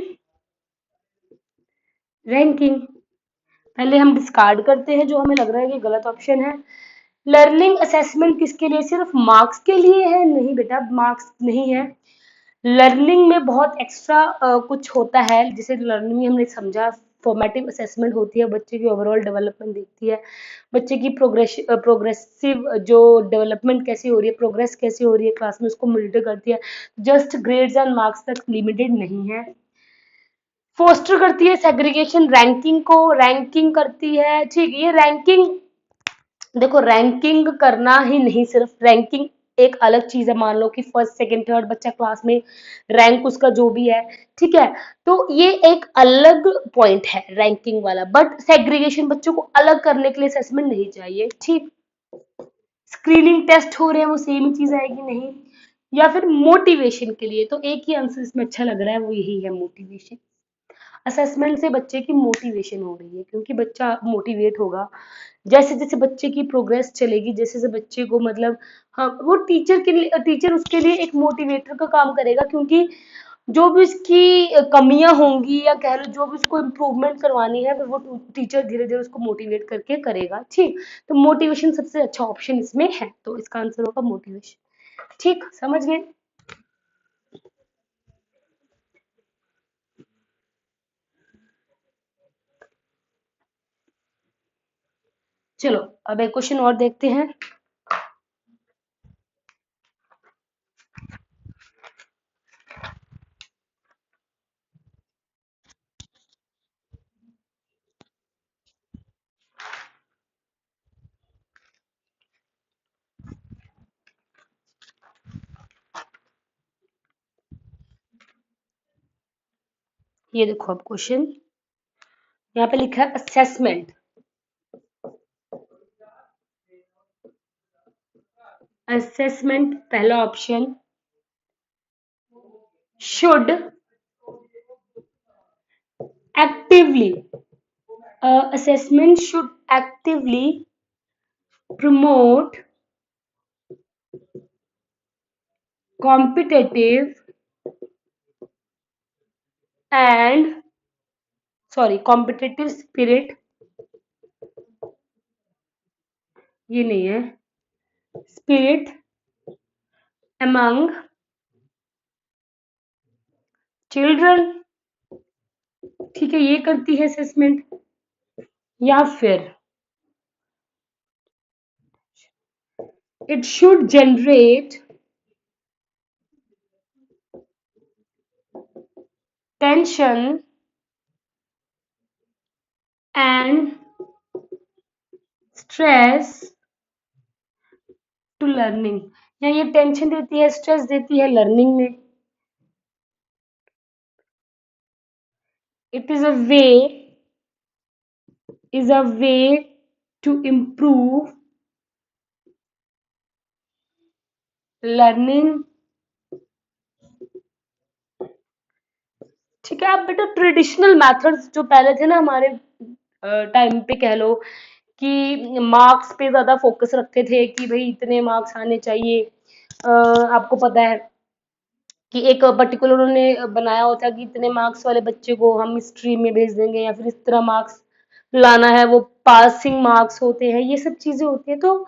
ranking. पहले हम डिस्कार्ड करते हैं जो हमें लग रहा है कि गलत ऑप्शन है। लर्निंग असेसमेंट किसके लिए? सिर्फ मार्क्स के लिए है? नहीं बेटा, मार्क्स नहीं है। लर्निंग में बहुत एक्स्ट्रा कुछ होता है, जिसे लर्निंग में हमने समझा। फॉर्मेटिव असेसमेंट होती है, बच्चे की ओवरऑल डेवलपमेंट देखती है, बच्चे की प्रोग्रेसिव जो डेवलपमेंट कैसी हो रही है, प्रोग्रेस कैसी हो रही है क्लास में, उसको मॉनिटर करती है। जस्ट ग्रेड्स एंड मार्क्स तक लिमिटेड नहीं है। फोस्टर करती है सेग्रीगेशन, रैंकिंग को रैंकिंग करती है। ठीक, ये रैंकिंग, देखो रैंकिंग करना ही नहीं, सिर्फ रैंकिंग एक अलग चीज है। मान लो कि फर्स्ट सेकंड थर्ड बच्चा क्लास में, रैंक उसका जो भी है, ठीक है, तो ये एक अलग पॉइंट है रैंकिंग वाला। बट सेग्रीगेशन, बच्चों को अलग करने के लिए असेसमेंट नहीं चाहिए। ठीक, स्क्रीनिंग टेस्ट हो रहे हैं, वो सेम ही चीज आएगी नहीं। या फिर मोटिवेशन के लिए, तो एक ही आंसर इसमें अच्छा लग रहा है, वो यही है, मोटिवेशन। असेसमेंट से बच्चे की मोटिवेशन हो रही है, क्योंकि बच्चा मोटिवेट होगा जैसे जैसे बच्चे की प्रोग्रेस चलेगी, जैसे जैसे बच्चे को मतलब, हाँ, वो टीचर के लिए, टीचर उसके लिए एक मोटिवेटर का काम करेगा, क्योंकि जो भी उसकी कमियां होंगी, या कह लो जो भी उसको इम्प्रूवमेंट करवानी है, वो टीचर धीरे धीरे उसको मोटिवेट करके करेगा। ठीक, तो मोटिवेशन सबसे अच्छा ऑप्शन इसमें है, तो इसका आंसर होगा मोटिवेशन। ठीक, समझ गए? चलो अब एक क्वेश्चन और देखते हैं। ये देखो अब क्वेश्चन, यहाँ पे लिखा है असेसमेंट। असेसमेंट पहला option, should actively, assessment should actively promote competitive and competitive spirit, ये नहीं है, spirit among children। ठीक है, ये करती है असेसमेंट। या फिर it should generate tension and stress to learning, या ये टेंशन देती है, स्ट्रेस देती है लर्निंग में। it is a way to improve learning। ठीक है, आप बेटा ट्रेडिशनल मेथड्स जो पहले थे ना हमारे टाइम पे, कह लो कि मार्क्स पे ज्यादा फोकस रखते थे कि भाई इतने मार्क्स आने चाहिए। आपको पता है कि एक पर्टिकुलर उन्होंने बनाया होता है कि इतने मार्क्स वाले बच्चे को हम स्ट्रीम में भेज देंगे, या फिर इस तरह मार्क्स लाना है, वो पासिंग मार्क्स होते हैं, ये सब चीजें होती है। तो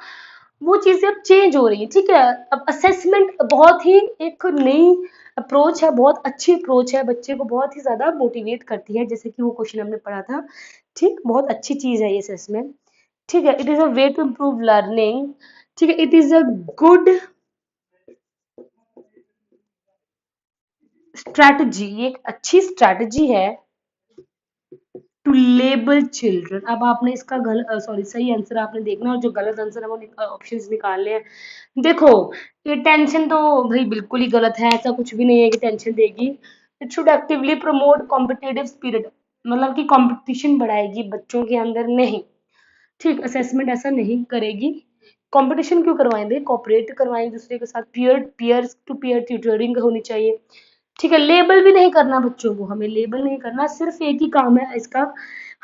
वो चीजें अब चेंज हो रही है। ठीक है, अब असेसमेंट बहुत ही एक नई अप्रोच है, बहुत अच्छी अप्रोच है, बच्चे को बहुत ही ज्यादा मोटिवेट करती है, जैसे कि वो क्वेश्चन हमने पढ़ा था। ठीक, बहुत अच्छी चीज है ये असेसमेंट। ठीक है, it is a way to improve learning. ठीक है, it is a good strategy, ये एक अच्छी स्ट्रैटेजी है टू लेबल चिल्ड्रन। अब आपने इसका सही आंसर आपने देखना, और जो गलत आंसर है वो ऑप्शंस निकालने हैं। देखो, ये टेंशन तो भाई बिल्कुल ही गलत है, ऐसा कुछ भी नहीं है कि टेंशन देगी। It should actively promote competitive spirit, मतलब कि कंपटीशन बढ़ाएगी बच्चों के अंदर, नहीं। ठीक, असेसमेंट ऐसा नहीं करेगी। कंपटीशन क्यों करवाएंगे, कोऑपरेट करवाएं दूसरे के साथ, पीयर टू पीयर ट्यूटरिंग होनी चाहिए। ठीक है, लेबल भी नहीं करना बच्चों को, हमें लेबल नहीं करना, सिर्फ एक ही काम है इसका,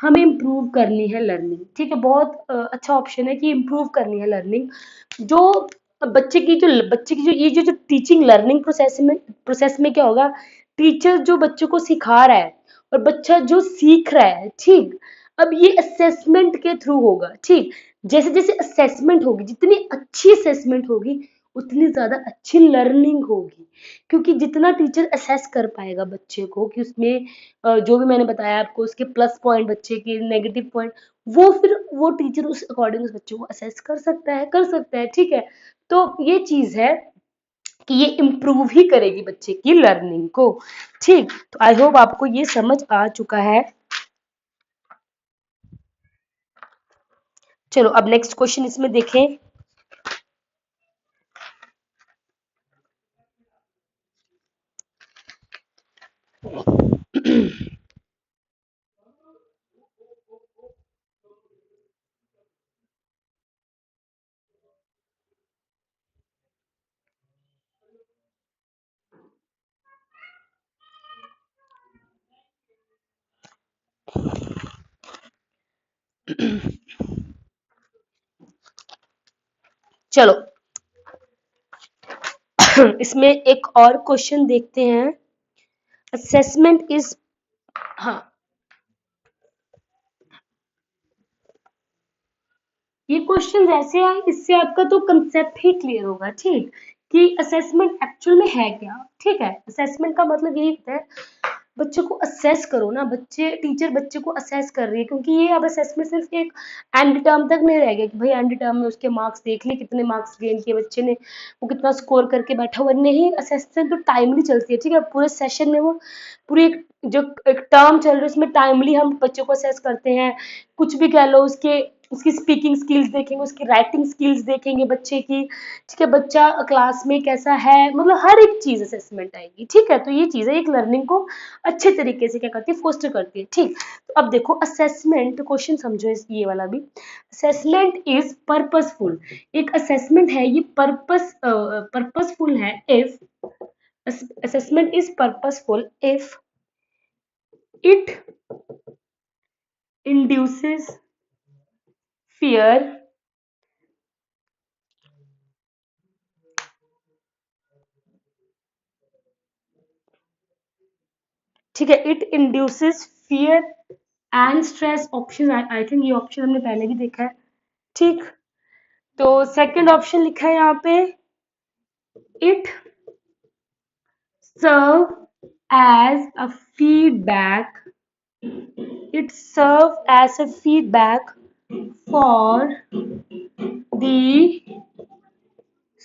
हमें इम्प्रूव करनी है लर्निंग। ठीक है, बहुत अच्छा ऑप्शन है कि इम्प्रूव करनी है लर्निंग। जो बच्चे की जो ये जो टीचिंग लर्निंग प्रोसेस में क्या होगा, टीचर जो बच्चों को सिखा रहा है और बच्चा जो सीख रहा है, ठीक। अब ये असेसमेंट के थ्रू होगा, ठीक। जैसे जैसे असेसमेंट होगी, जितनी अच्छी असेसमेंट होगी उतनी ज्यादा अच्छी लर्निंग होगी, क्योंकि जितना टीचर असेस कर पाएगा बच्चे को कि उसमें जो भी मैंने बताया आपको, उसके प्लस पॉइंट, बच्चे के नेगेटिव पॉइंट, वो फिर वो टीचर उस अकॉर्डिंग उस बच्चे को असेस कर सकता है, ठीक है। तो ये चीज है कि ये इम्प्रूव ही करेगी बच्चे की लर्निंग को, ठीक। तो आई होप आपको ये समझ आ चुका है। चलो अब नेक्स्ट क्वेश्चन इसमें देखें। चलो इसमें एक और क्वेश्चन देखते हैं। असेसमेंट इज, हाँ, ये क्वेश्चन ऐसे आए, इससे आपका तो कंसेप्ट ही क्लियर होगा, ठीक, कि असेसमेंट एक्चुअल में है क्या, ठीक है। असेसमेंट का मतलब यही होता है, बच्चों को असेस करो ना, टीचर बच्चे को असेस कर रही है, क्योंकि ये अब असेसमेंट सिर्फ एक एंड टर्म तक नहीं रह गया कि भाई एंड टर्म में उसके मार्क्स देख लिए, कितने मार्क्स गेन किए बच्चे ने, वो कितना स्कोर करके बैठा हुआ नहीं। असेसमेंट तो टाइमली चलती है, ठीक है, पूरे सेशन में वो पूरी जो एक टर्म चल रही है उसमें टाइमली हम बच्चों को असेस करते हैं। कुछ भी कह लो, उसकी स्पीकिंग स्किल्स देखेंगे, उसकी राइटिंग स्किल्स देखेंगे बच्चे की, ठीक है, बच्चा क्लास में कैसा है, मतलब हर एक चीज असेसमेंट आएगी, ठीक है। तो ये चीज है, एक लर्निंग को अच्छे तरीके से क्या करती है, फोस्टर करती है, ठीक। तो अब देखो असेसमेंट क्वेश्चन समझो, इस ये वाला भी, असेसमेंट इज पर्पसफुल। एक असेसमेंट है ये पर्पसफुल है if, assessment is purposeful if it induces fear, ठीक है, it induces fear and stress. Option I think ये ऑप्शन हमने पहले भी देखा है, ठीक। तो सेकंड ऑप्शन लिखा है यहाँ पे, it serve as a feedback, it serves as a feedback for the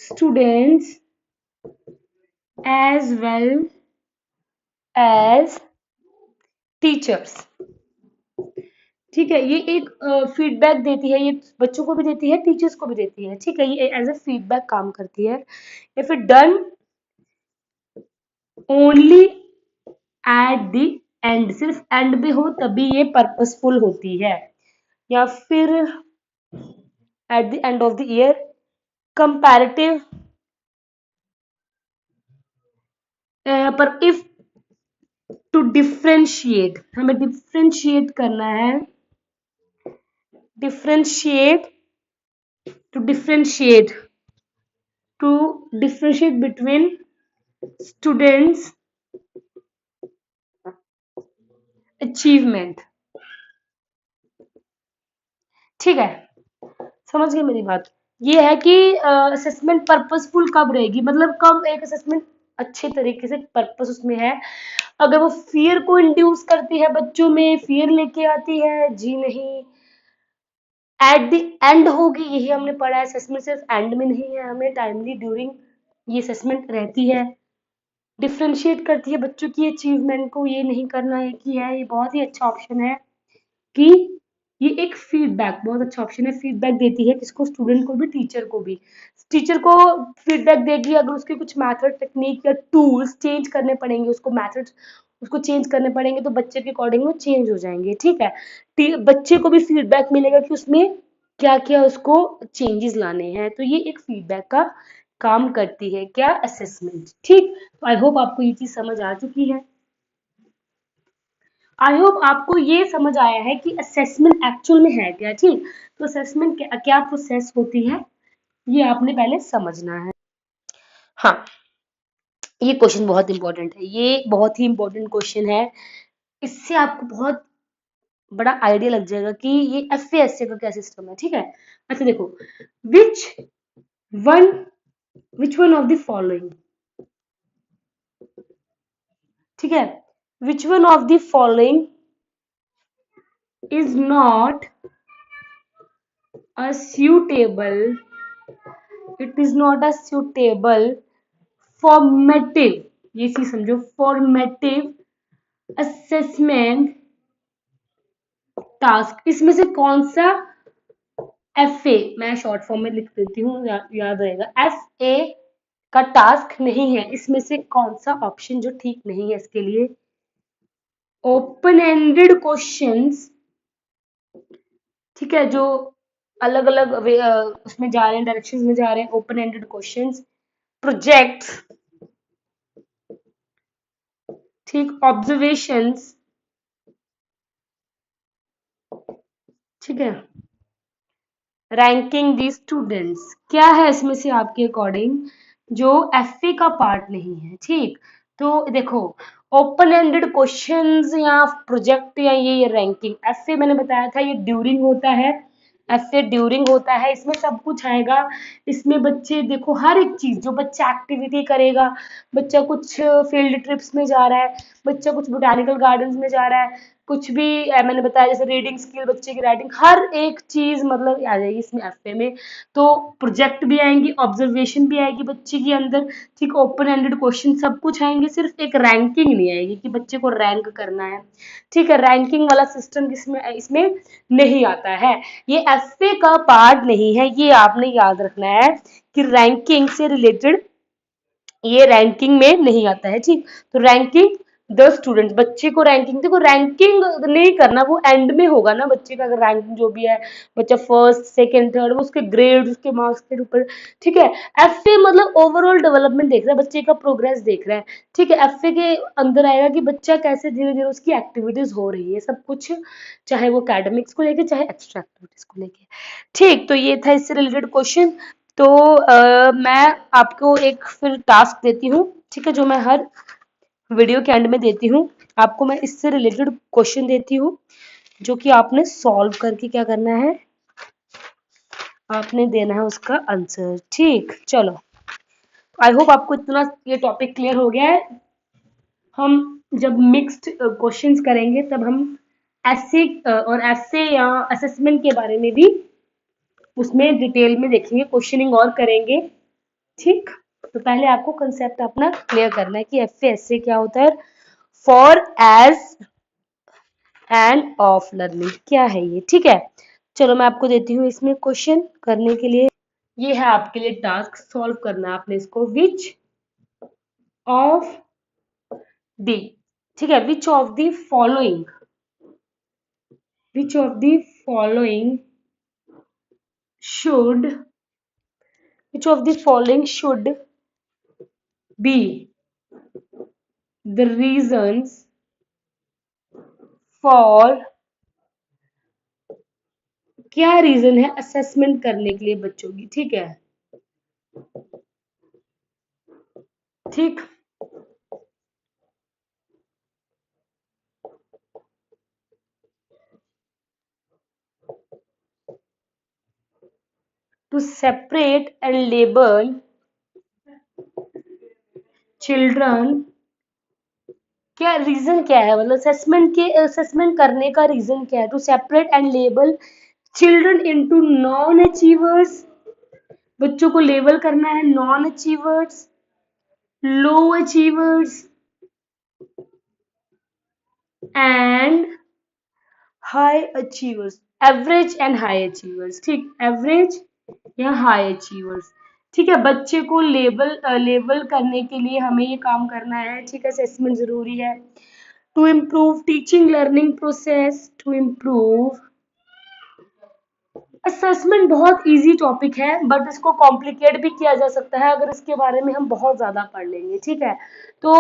students as well as teachers, ठीक है। ये एक फीडबैक देती है, ये बच्चों को भी देती है, टीचर्स को भी देती है, ठीक है, ये एज अ फीडबैक काम करती है। If it done only at the end, सिर्फ एंड में हो तभी ये पर्पसफुल होती है, या फिर at the end of the year, comparative, पर इफ टू डिफ्रेंशिएट, हमें डिफ्रेंशिएट करना है, differentiate to differentiate to differentiate between students achievement, ठीक है, समझ गए मेरी बात। ये है कि असेसमेंट पर्पसफुल कब रहेगी, मतलब कब एक असेसमेंट अच्छे तरीके से पर्पस उसमें है, अगर वो फियर को इंड्यूस करती है, बच्चों में फियर लेके आती है, जी नहीं। एट द एंड होगी, यही हमने पढ़ा है, असेसमेंट सिर्फ एंड में नहीं है, हमें टाइमली ड्यूरिंग ये असेसमेंट रहती है। डिफ्रेंशिएट करती है बच्चों की अचीवमेंट को, ये नहीं करना है कि है, ये बहुत ही अच्छा ऑप्शन है कि ये एक फीडबैक, बहुत अच्छा ऑप्शन है, फीडबैक देती है किसको, स्टूडेंट को भी, टीचर को भी। टीचर को फीडबैक देगी अगर उसके कुछ मेथड, टेक्निक या टूल्स चेंज करने पड़ेंगे, उसको मेथड उसको चेंज करने पड़ेंगे, तो बच्चे के अकॉर्डिंग वो चेंज हो जाएंगे, ठीक है। बच्चे को भी फीडबैक मिलेगा कि उसमें क्या क्या उसको चेंजेस लाने हैं, तो ये एक फीडबैक का काम करती है क्या, असेसमेंट, ठीक। तो आई होप आपको ये चीज समझ आ चुकी है। आई होप आपको ये समझ आया है कि असेसमेंट एक्चुअल में है क्या, ठीक। तो असेसमेंट क्या क्या प्रोसेस होती है, ये आपने पहले समझना है। हाँ, ये क्वेश्चन बहुत इंपॉर्टेंट है, ये बहुत ही इंपॉर्टेंट क्वेश्चन है। इससे आपको बहुत बड़ा आइडिया लग जाएगा कि ये एफएसए का क्या सिस्टम है, ठीक है। अच्छा देखो, which one which one of the following, ठीक है, which one of the following is not a suitable, it is not a suitable formative, ये चीज समझो, formative assessment टास्क, इसमें से कौन सा एफ ए, मैं शॉर्ट फॉर्म में लिख देती हूँ, याद रहेगा, एफ ए का टास्क नहीं है, इसमें से कौन सा ऑप्शन जो ठीक नहीं है इसके लिए। ओपन एंडेड क्वेश्चंस, ठीक है, जो अलग अलग उसमें जा रहे हैं, डायरेक्शन में जा रहे हैं, ओपन एंडेड क्वेश्चंस, प्रोजेक्ट्स, ठीक, ऑब्जर्वेशंस, ठीक है, रैंकिंग दी स्टूडेंट्स, क्या है इसमें से आपके अकॉर्डिंग जो एफए का पार्ट नहीं है, ठीक। तो देखो, ओपन एंडेड क्वेश्चंस या प्रोजेक्ट या ये रैंकिंग, एफए मैंने बताया था ये ड्यूरिंग होता है, एफए ड्यूरिंग होता है, इसमें सब कुछ आएगा। इसमें बच्चे देखो हर एक चीज जो बच्चा एक्टिविटी करेगा, बच्चा कुछ फील्ड ट्रिप्स में जा रहा है, बच्चा कुछ बोटानिकल गार्डन्स में जा रहा है, कुछ भी मैंने बताया जैसे रीडिंग स्किल, बच्चे की राइटिंग, हर एक चीज मतलब आ जाएगी इसमें एफए में। तो प्रोजेक्ट भी आएंगी, ऑब्जर्वेशन भी आएगी बच्चे के अंदर, ठीक, ओपन एंडेड क्वेश्चन सब कुछ आएंगे, सिर्फ एक रैंकिंग नहीं आएगी कि बच्चे को रैंक करना है, ठीक है। रैंकिंग वाला सिस्टम इसमें इसमें नहीं आता है, ये एफए का पार्ट नहीं है, ये आपने याद रखना है कि रैंकिंग से रिलेटेड ये रैंकिंग में नहीं आता है, ठीक। तो रैंकिंग द स्टूडेंट, बच्चे को रैंकिंग, देखो रैंकिंग नहीं करना, वो एंड में होगा ना बच्चे का, अगर रैंकिंग जो भी है, बच्चा फर्स्ट सेकंड थर्ड, वो उसके ग्रेड उसके मार्क्स के ऊपर, ठीक है। एफए मतलब ओवरऑल डेवलपमेंट देख रहा है, बच्चे का प्रोग्रेस देख रहा है, ठीक है। एफए के अंदर आएगा कि बच्चा कैसे धीरे धीरे उसकी एक्टिविटीज हो रही है, सब कुछ, चाहे वो एकेडमिक्स को लेके चाहे एक्स्ट्रा एक्टिविटीज को लेके, ठीक। तो ये था इससे रिलेटेड क्वेश्चन। तो मैं आपको एक फिर टास्क देती हूँ, ठीक है, जो मैं हर वीडियो के एंड में देती हूँ। आपको मैं इससे रिलेटेड क्वेश्चन देती हूँ जो कि आपने सॉल्व करके क्या करना है, आपने देना है उसका आंसर, ठीक। चलो, आई होप आपको इतना ये टॉपिक क्लियर हो गया है। हम जब मिक्स्ड क्वेश्चंस करेंगे तब हम ऐसे और ऐसे या असेसमेंट के बारे में भी उसमें डिटेल में देखेंगे, क्वेश्चनिंग और करेंगे, ठीक। तो पहले आपको कंसेप्ट अपना क्लियर करना है कि एफएसए क्या होता है, for as end of learning क्या है ये, ठीक है। चलो मैं आपको देती हूँ इसमें क्वेश्चन करने के लिए, ये है आपके लिए टास्क, सॉल्व करना है आपने इसको, विच ऑफ दी, ठीक है, which of the following should which of the following should be the reasons for, क्या रीजन है असेसमेंट करने के लिए बच्चों की, ठीक है, ठीक। To separate and label children, क्या रीजन क्या है, मतलब असेसमेंट करने का रीजन क्या है, to separate and label children into non achievers, बच्चों को लेबल करना है non achievers, low achievers and high achievers, average and high achievers, ठीक, एवरेज या हाई अचीवर्स, ठीक है। बच्चे को लेबल करने के लिए हमें ये काम करना है, ठीक है, असेसमेंट जरूरी है। To improve teaching learning process, to improve, assessment बहुत इजी टॉपिक है बट इसको कॉम्प्लिकेट भी किया जा सकता है अगर इसके बारे में हम बहुत ज्यादा पढ़ लेंगे, ठीक है। तो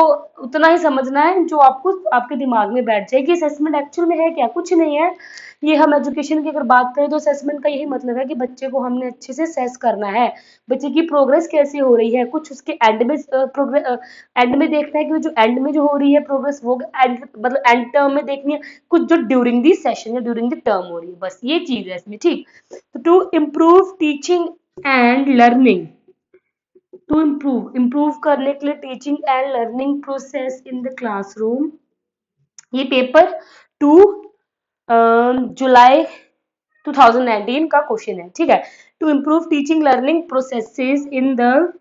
उतना ही समझना है जो आपको आपके दिमाग में बैठ जाए कि असेसमेंट एक्चुअल में है क्या, कुछ नहीं है। ये हम एजुकेशन की अगर बात करें तो असेसमेंट का यही मतलब है कि बच्चे को हमने अच्छे से असेस करना है, बच्चे की प्रोग्रेस कैसी हो रही है, कुछ उसके एंड में एंड में देखना है कि जो एंड में जो हो रही है प्रोग्रेस वो एंड मतलब एंड टर्म में देखनी है, कुछ जो ड्यूरिंग दी सेशन या ड्यूरिंग द टर्म हो रही है, बस ये चीज है इसमें, ठीक। तो to improve teaching and learning, to improve करने के लिए teaching and learning process in the classroom, ये पेपर 2 जुलाई 2019 का क्वेश्चन है, ठीक है। To improve teaching learning processes in the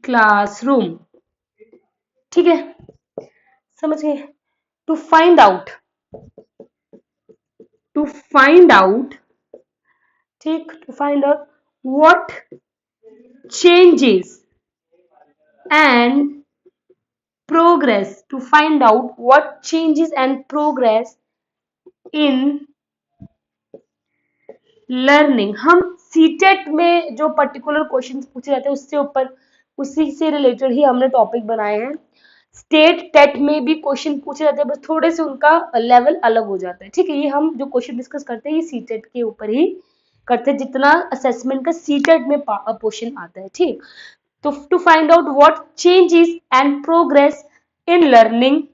classroom, ठीक है, समझ गए। To find out, to find out, ठीक, to find out what changes and progress, to find out what changes and progress in learning। हम CTET में जो particular questions पूछे जाते हैं उससे ऊपर उसी से रिलेटेड ही हमने टॉपिक बनाए हैं। स्टेट टेट में भी क्वेश्चन पूछे जाते हैं, बस थोड़े से उनका लेवल अलग हो जाता है, ठीक है। ये हम जो क्वेश्चन डिस्कस करते हैं ये सीटेट के ऊपर ही करते हैं, जितना असेसमेंट का सीटेट में क्वेश्चन आता है, ठीक। तो to find out what changes and progress in learning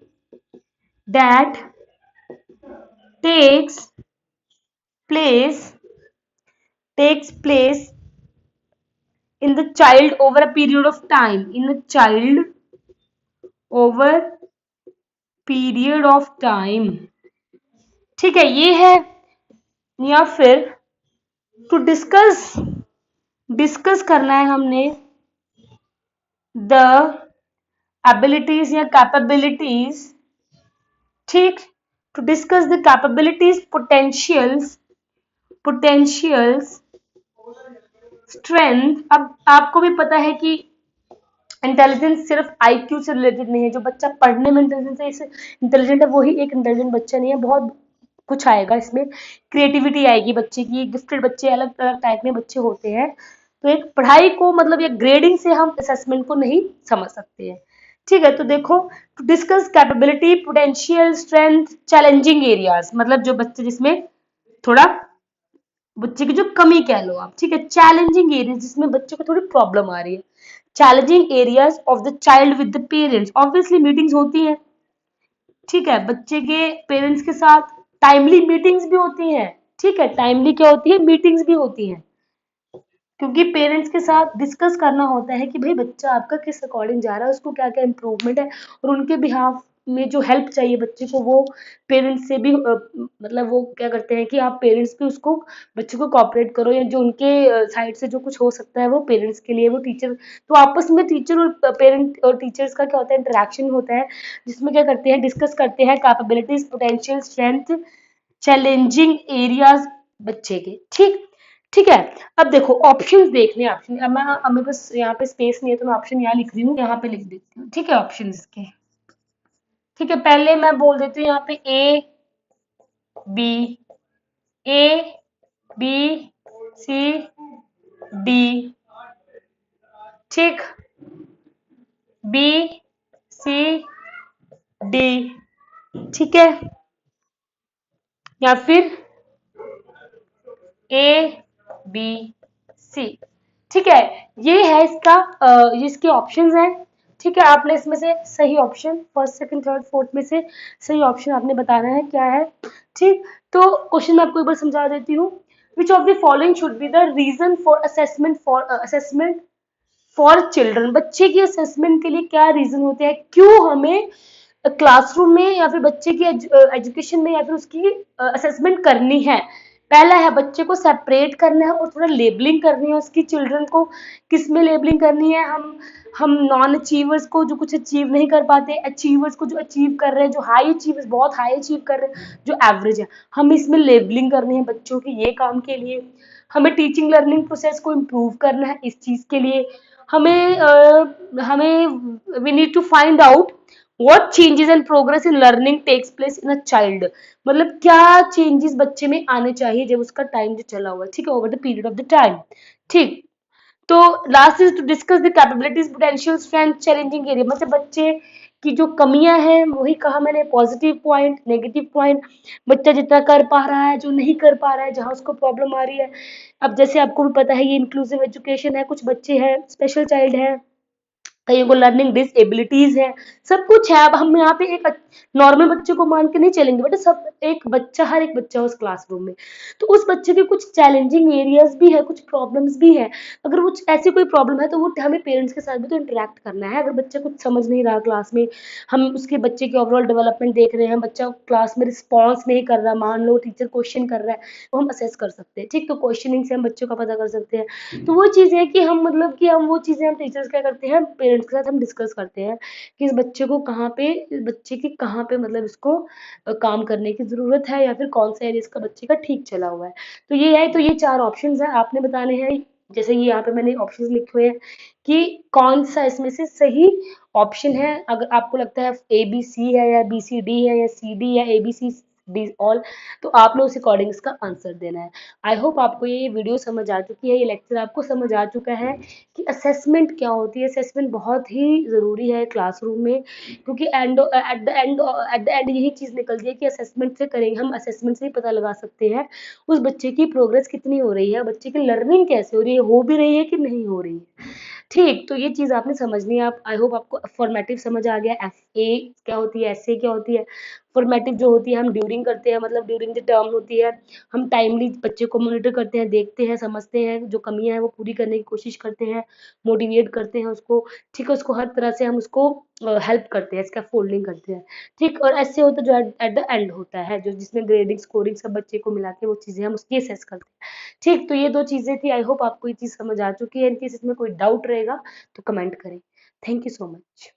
that takes place takes place in the child over a period of time, in a child over period of time, ठीक है, ये है। या फिर टू डिस्कस करना है हमने the abilities या कैपेबिलिटीज, ठीक, to discuss the capabilities, potentials, strength. अब आपको भी पता है कि इंटेलिजेंस सिर्फ आईक्यू से रिलेटेड नहीं है, जो बच्चा पढ़ने में इंटेलिजेंट है वही एक इंटेलिजेंट बच्चा नहीं है, बहुत कुछ आएगा इसमें, क्रिएटिविटी आएगी बच्चे की, गिफ्टेड बच्चे, अलग अलग टाइप में बच्चे होते हैं। तो एक पढ़ाई को मतलब ये ग्रेडिंग से हम असेसमेंट को नहीं समझ सकते हैं, ठीक है। तो देखो, to discuss capability, potential, strength, challenging areas, मतलब जो बच्चे जिसमें थोड़ा बच्चे की जो कमी कह लो आप, ठीक है। चैलेंजिंग एरियाज, जिसमें बच्चे को थोड़ी प्रॉब्लम आ रही है। Challenging areas of the child with the parents, obviously meetings होती हैं, ठीक है, बच्चे के पेरेंट्स के साथ टाइमली मीटिंग्स भी होती हैं, ठीक है। टाइमली क्या होती है, मीटिंग्स भी होती हैं, क्योंकि पेरेंट्स के साथ डिस्कस करना होता है कि भाई बच्चा आपका किस अकॉर्डिंग जा रहा है, उसको क्या क्या इम्प्रूवमेंट है, और उनके बिहाफ में जो हेल्प चाहिए बच्चे को वो पेरेंट्स से भी मतलब वो क्या करते हैं कि आप पेरेंट्स भी उसको बच्चे को कॉपरेट करो, या जो उनके साइड से जो कुछ हो सकता है वो पेरेंट्स के लिए वो टीचर, तो आपस में टीचर और पेरेंट और टीचर्स का क्या होता है, इंटरेक्शन होता है, जिसमें क्या करते हैं, डिस्कस करते हैं capabilities, potential, strength, challenging areas बच्चे के, ठीक, ठीक है। अब देखो ऑप्शंस देखने हैं, ऑप्शन अब मेरे पास यहाँ पे स्पेस नहीं है तो मैं ऑप्शन यहाँ लिख रही हूँ, यहाँ पे लिख देती हूँ, ठीक है, ऑप्शन इसके, ठीक है। पहले मैं बोल देती हूँ यहाँ पे B A B C D, ठीक, बी सी डी, ठीक है, या फिर ए बी सी, ठीक है। ये है इसका ये इसके ऑप्शंस हैं, ठीक है। आपने इसमें से सही option first second third fourth में से सही ऑप्शन आपने बताना है क्या है, ठीक। तो क्वेश्चन मैं आपको एक बार समझा देती हूँ। Which of the following should be the reason for assessment for children, बच्चे की असेसमेंट के लिए क्या रीजन होते हैं, क्यों हमें क्लासरूम में या फिर बच्चे की एजुकेशन में या फिर उसकी असेसमेंट करनी है। पहला है बच्चे को सेपरेट करना है और थोड़ा लेबलिंग करनी है उसकी, चिल्ड्रन को किस में लेबलिंग करनी है, हम नॉन अचीवर्स को जो कुछ अचीव नहीं कर पाते, अचीवर्स को जो अचीव कर रहे हैं, जो हाई अचीवर्स बहुत हाई अचीव कर रहे हैं, जो एवरेज है, हम इसमें लेबलिंग करनी है बच्चों की, ये काम के लिए हमें टीचिंग लर्निंग प्रोसेस को इम्प्रूव करना है, इस चीज के लिए हमें we need to find out what changes and progress in learning takes place in a child, मतलब क्या चेंजेस बच्चे में आने चाहिए जब उसका टाइम जो चला हुआ है, ठीक है, over the period of the time, ठीक। तो last is to discuss the capabilities, potential, strength, challenging area, मतलब बच्चे की जो कमियां हैं वही कहा मैंने, पॉजिटिव पॉइंट, नेगेटिव पॉइंट, बच्चा जितना कर पा रहा है, जो नहीं कर पा रहा है, जहां उसको प्रॉब्लम आ रही है। अब जैसे आपको भी पता है ये इंक्लूसिव एजुकेशन है, कुछ बच्चे हैं स्पेशल चाइल्ड है, कईयों को लर्निंग डिसेबिलिटीज है, सब कुछ है। अब हम यहाँ पे एक नॉर्मल बच्चे को मान के नहीं चलेंगे बेटा, सब एक बच्चा, हर एक बच्चा उस क्लासरूम में, तो उस बच्चे के कुछ चैलेंजिंग एरियाज भी है, कुछ प्रॉब्लम्स भी है। अगर वो ऐसी कोई प्रॉब्लम है तो वो हमें पेरेंट्स के साथ भी तो इंटरेक्ट करना है। अगर बच्चा कुछ समझ नहीं रहा क्लास में, हम उसके बच्चे की ओवरऑल डेवलपमेंट देख रहे हैं, बच्चा क्लास में रिस्पॉन्स नहीं कर रहा, मान लो टीचर क्वेश्चन कर रहा है, तो हम असेस कर सकते हैं, ठीक, तो क्वेश्चनिंग से हम बच्चों का पता कर सकते हैं। तो वो चीज़ है कि हम मतलब कि हम वो चीज़ें हम टीचर्स क्या करते हैं, पेरेंट्स के साथ हम डिस्कस करते हैं कि इस बच्चे को कहाँ पे, बच्चे की कहाँ पे मतलब इसको काम करने की ज़रूरत है, या फिर कौन सा एरिया इसका बच्चे का ठीक चला हुआ है। तो ये है, तो ये 4 ऑप्शंस हैं, आपने बताने हैं। जैसे ये यहाँ पे मैंने ऑप्शंस लिखे हुए हैं कि कौन सा इसमें से सही ऑप्शन है। अगर आपको लगता है ए बी सी है, या बी सी डी है, या सी डी, या A B C D all, तो आपने उस अकॉर्डिंग इसका आंसर देना है। आई होप आपको ये वीडियो समझ आ चुकी है, ये लेक्चर आपको समझ आ चुका है कि असेसमेंट क्या होती है। असेसमेंट बहुत ही ज़रूरी है क्लासरूम में, क्योंकि एट द एंड यही चीज़ निकलती है कि असेसमेंट से करेंगे, हम असेसमेंट से ही पता लगा सकते हैं उस बच्चे की प्रोग्रेस कितनी हो रही है, बच्चे की लर्निंग कैसे हो रही है, हो भी रही है कि नहीं हो रही है। ठीक, तो ये चीज़ आपने समझनी है। आप, आई होप आपको फॉर्मेटिव समझ आ गया, एफ ए क्या होती है, एस ए क्या होती है। फॉर्मेटिव जो होती है हम ड्यूरिंग करते हैं, मतलब ड्यूरिंग द टर्म होती है, हम टाइमली बच्चे को मॉनिटर करते हैं, देखते हैं, समझते हैं, जो कमियां हैं वो पूरी करने की कोशिश करते हैं, मोटिवेट करते हैं उसको, ठीक है, उसको हर तरह से हम उसको हेल्प करते हैं, इसका फोल्डिंग करते हैं, ठीक। और ऐसे होता है जो एट द एंड होता है, जो जिसमें ग्रेडिंग स्कोरिंग सब बच्चे को मिला के वो चीज़ें हम उसकी असेस करते हैं, ठीक। तो ये 2 चीज़ें थी, आई होप आपको ये चीज़ समझ आ चुकी है। इनकेस इसमें कोई डाउट रहेगा तो कमेंट करें। Thank you so much.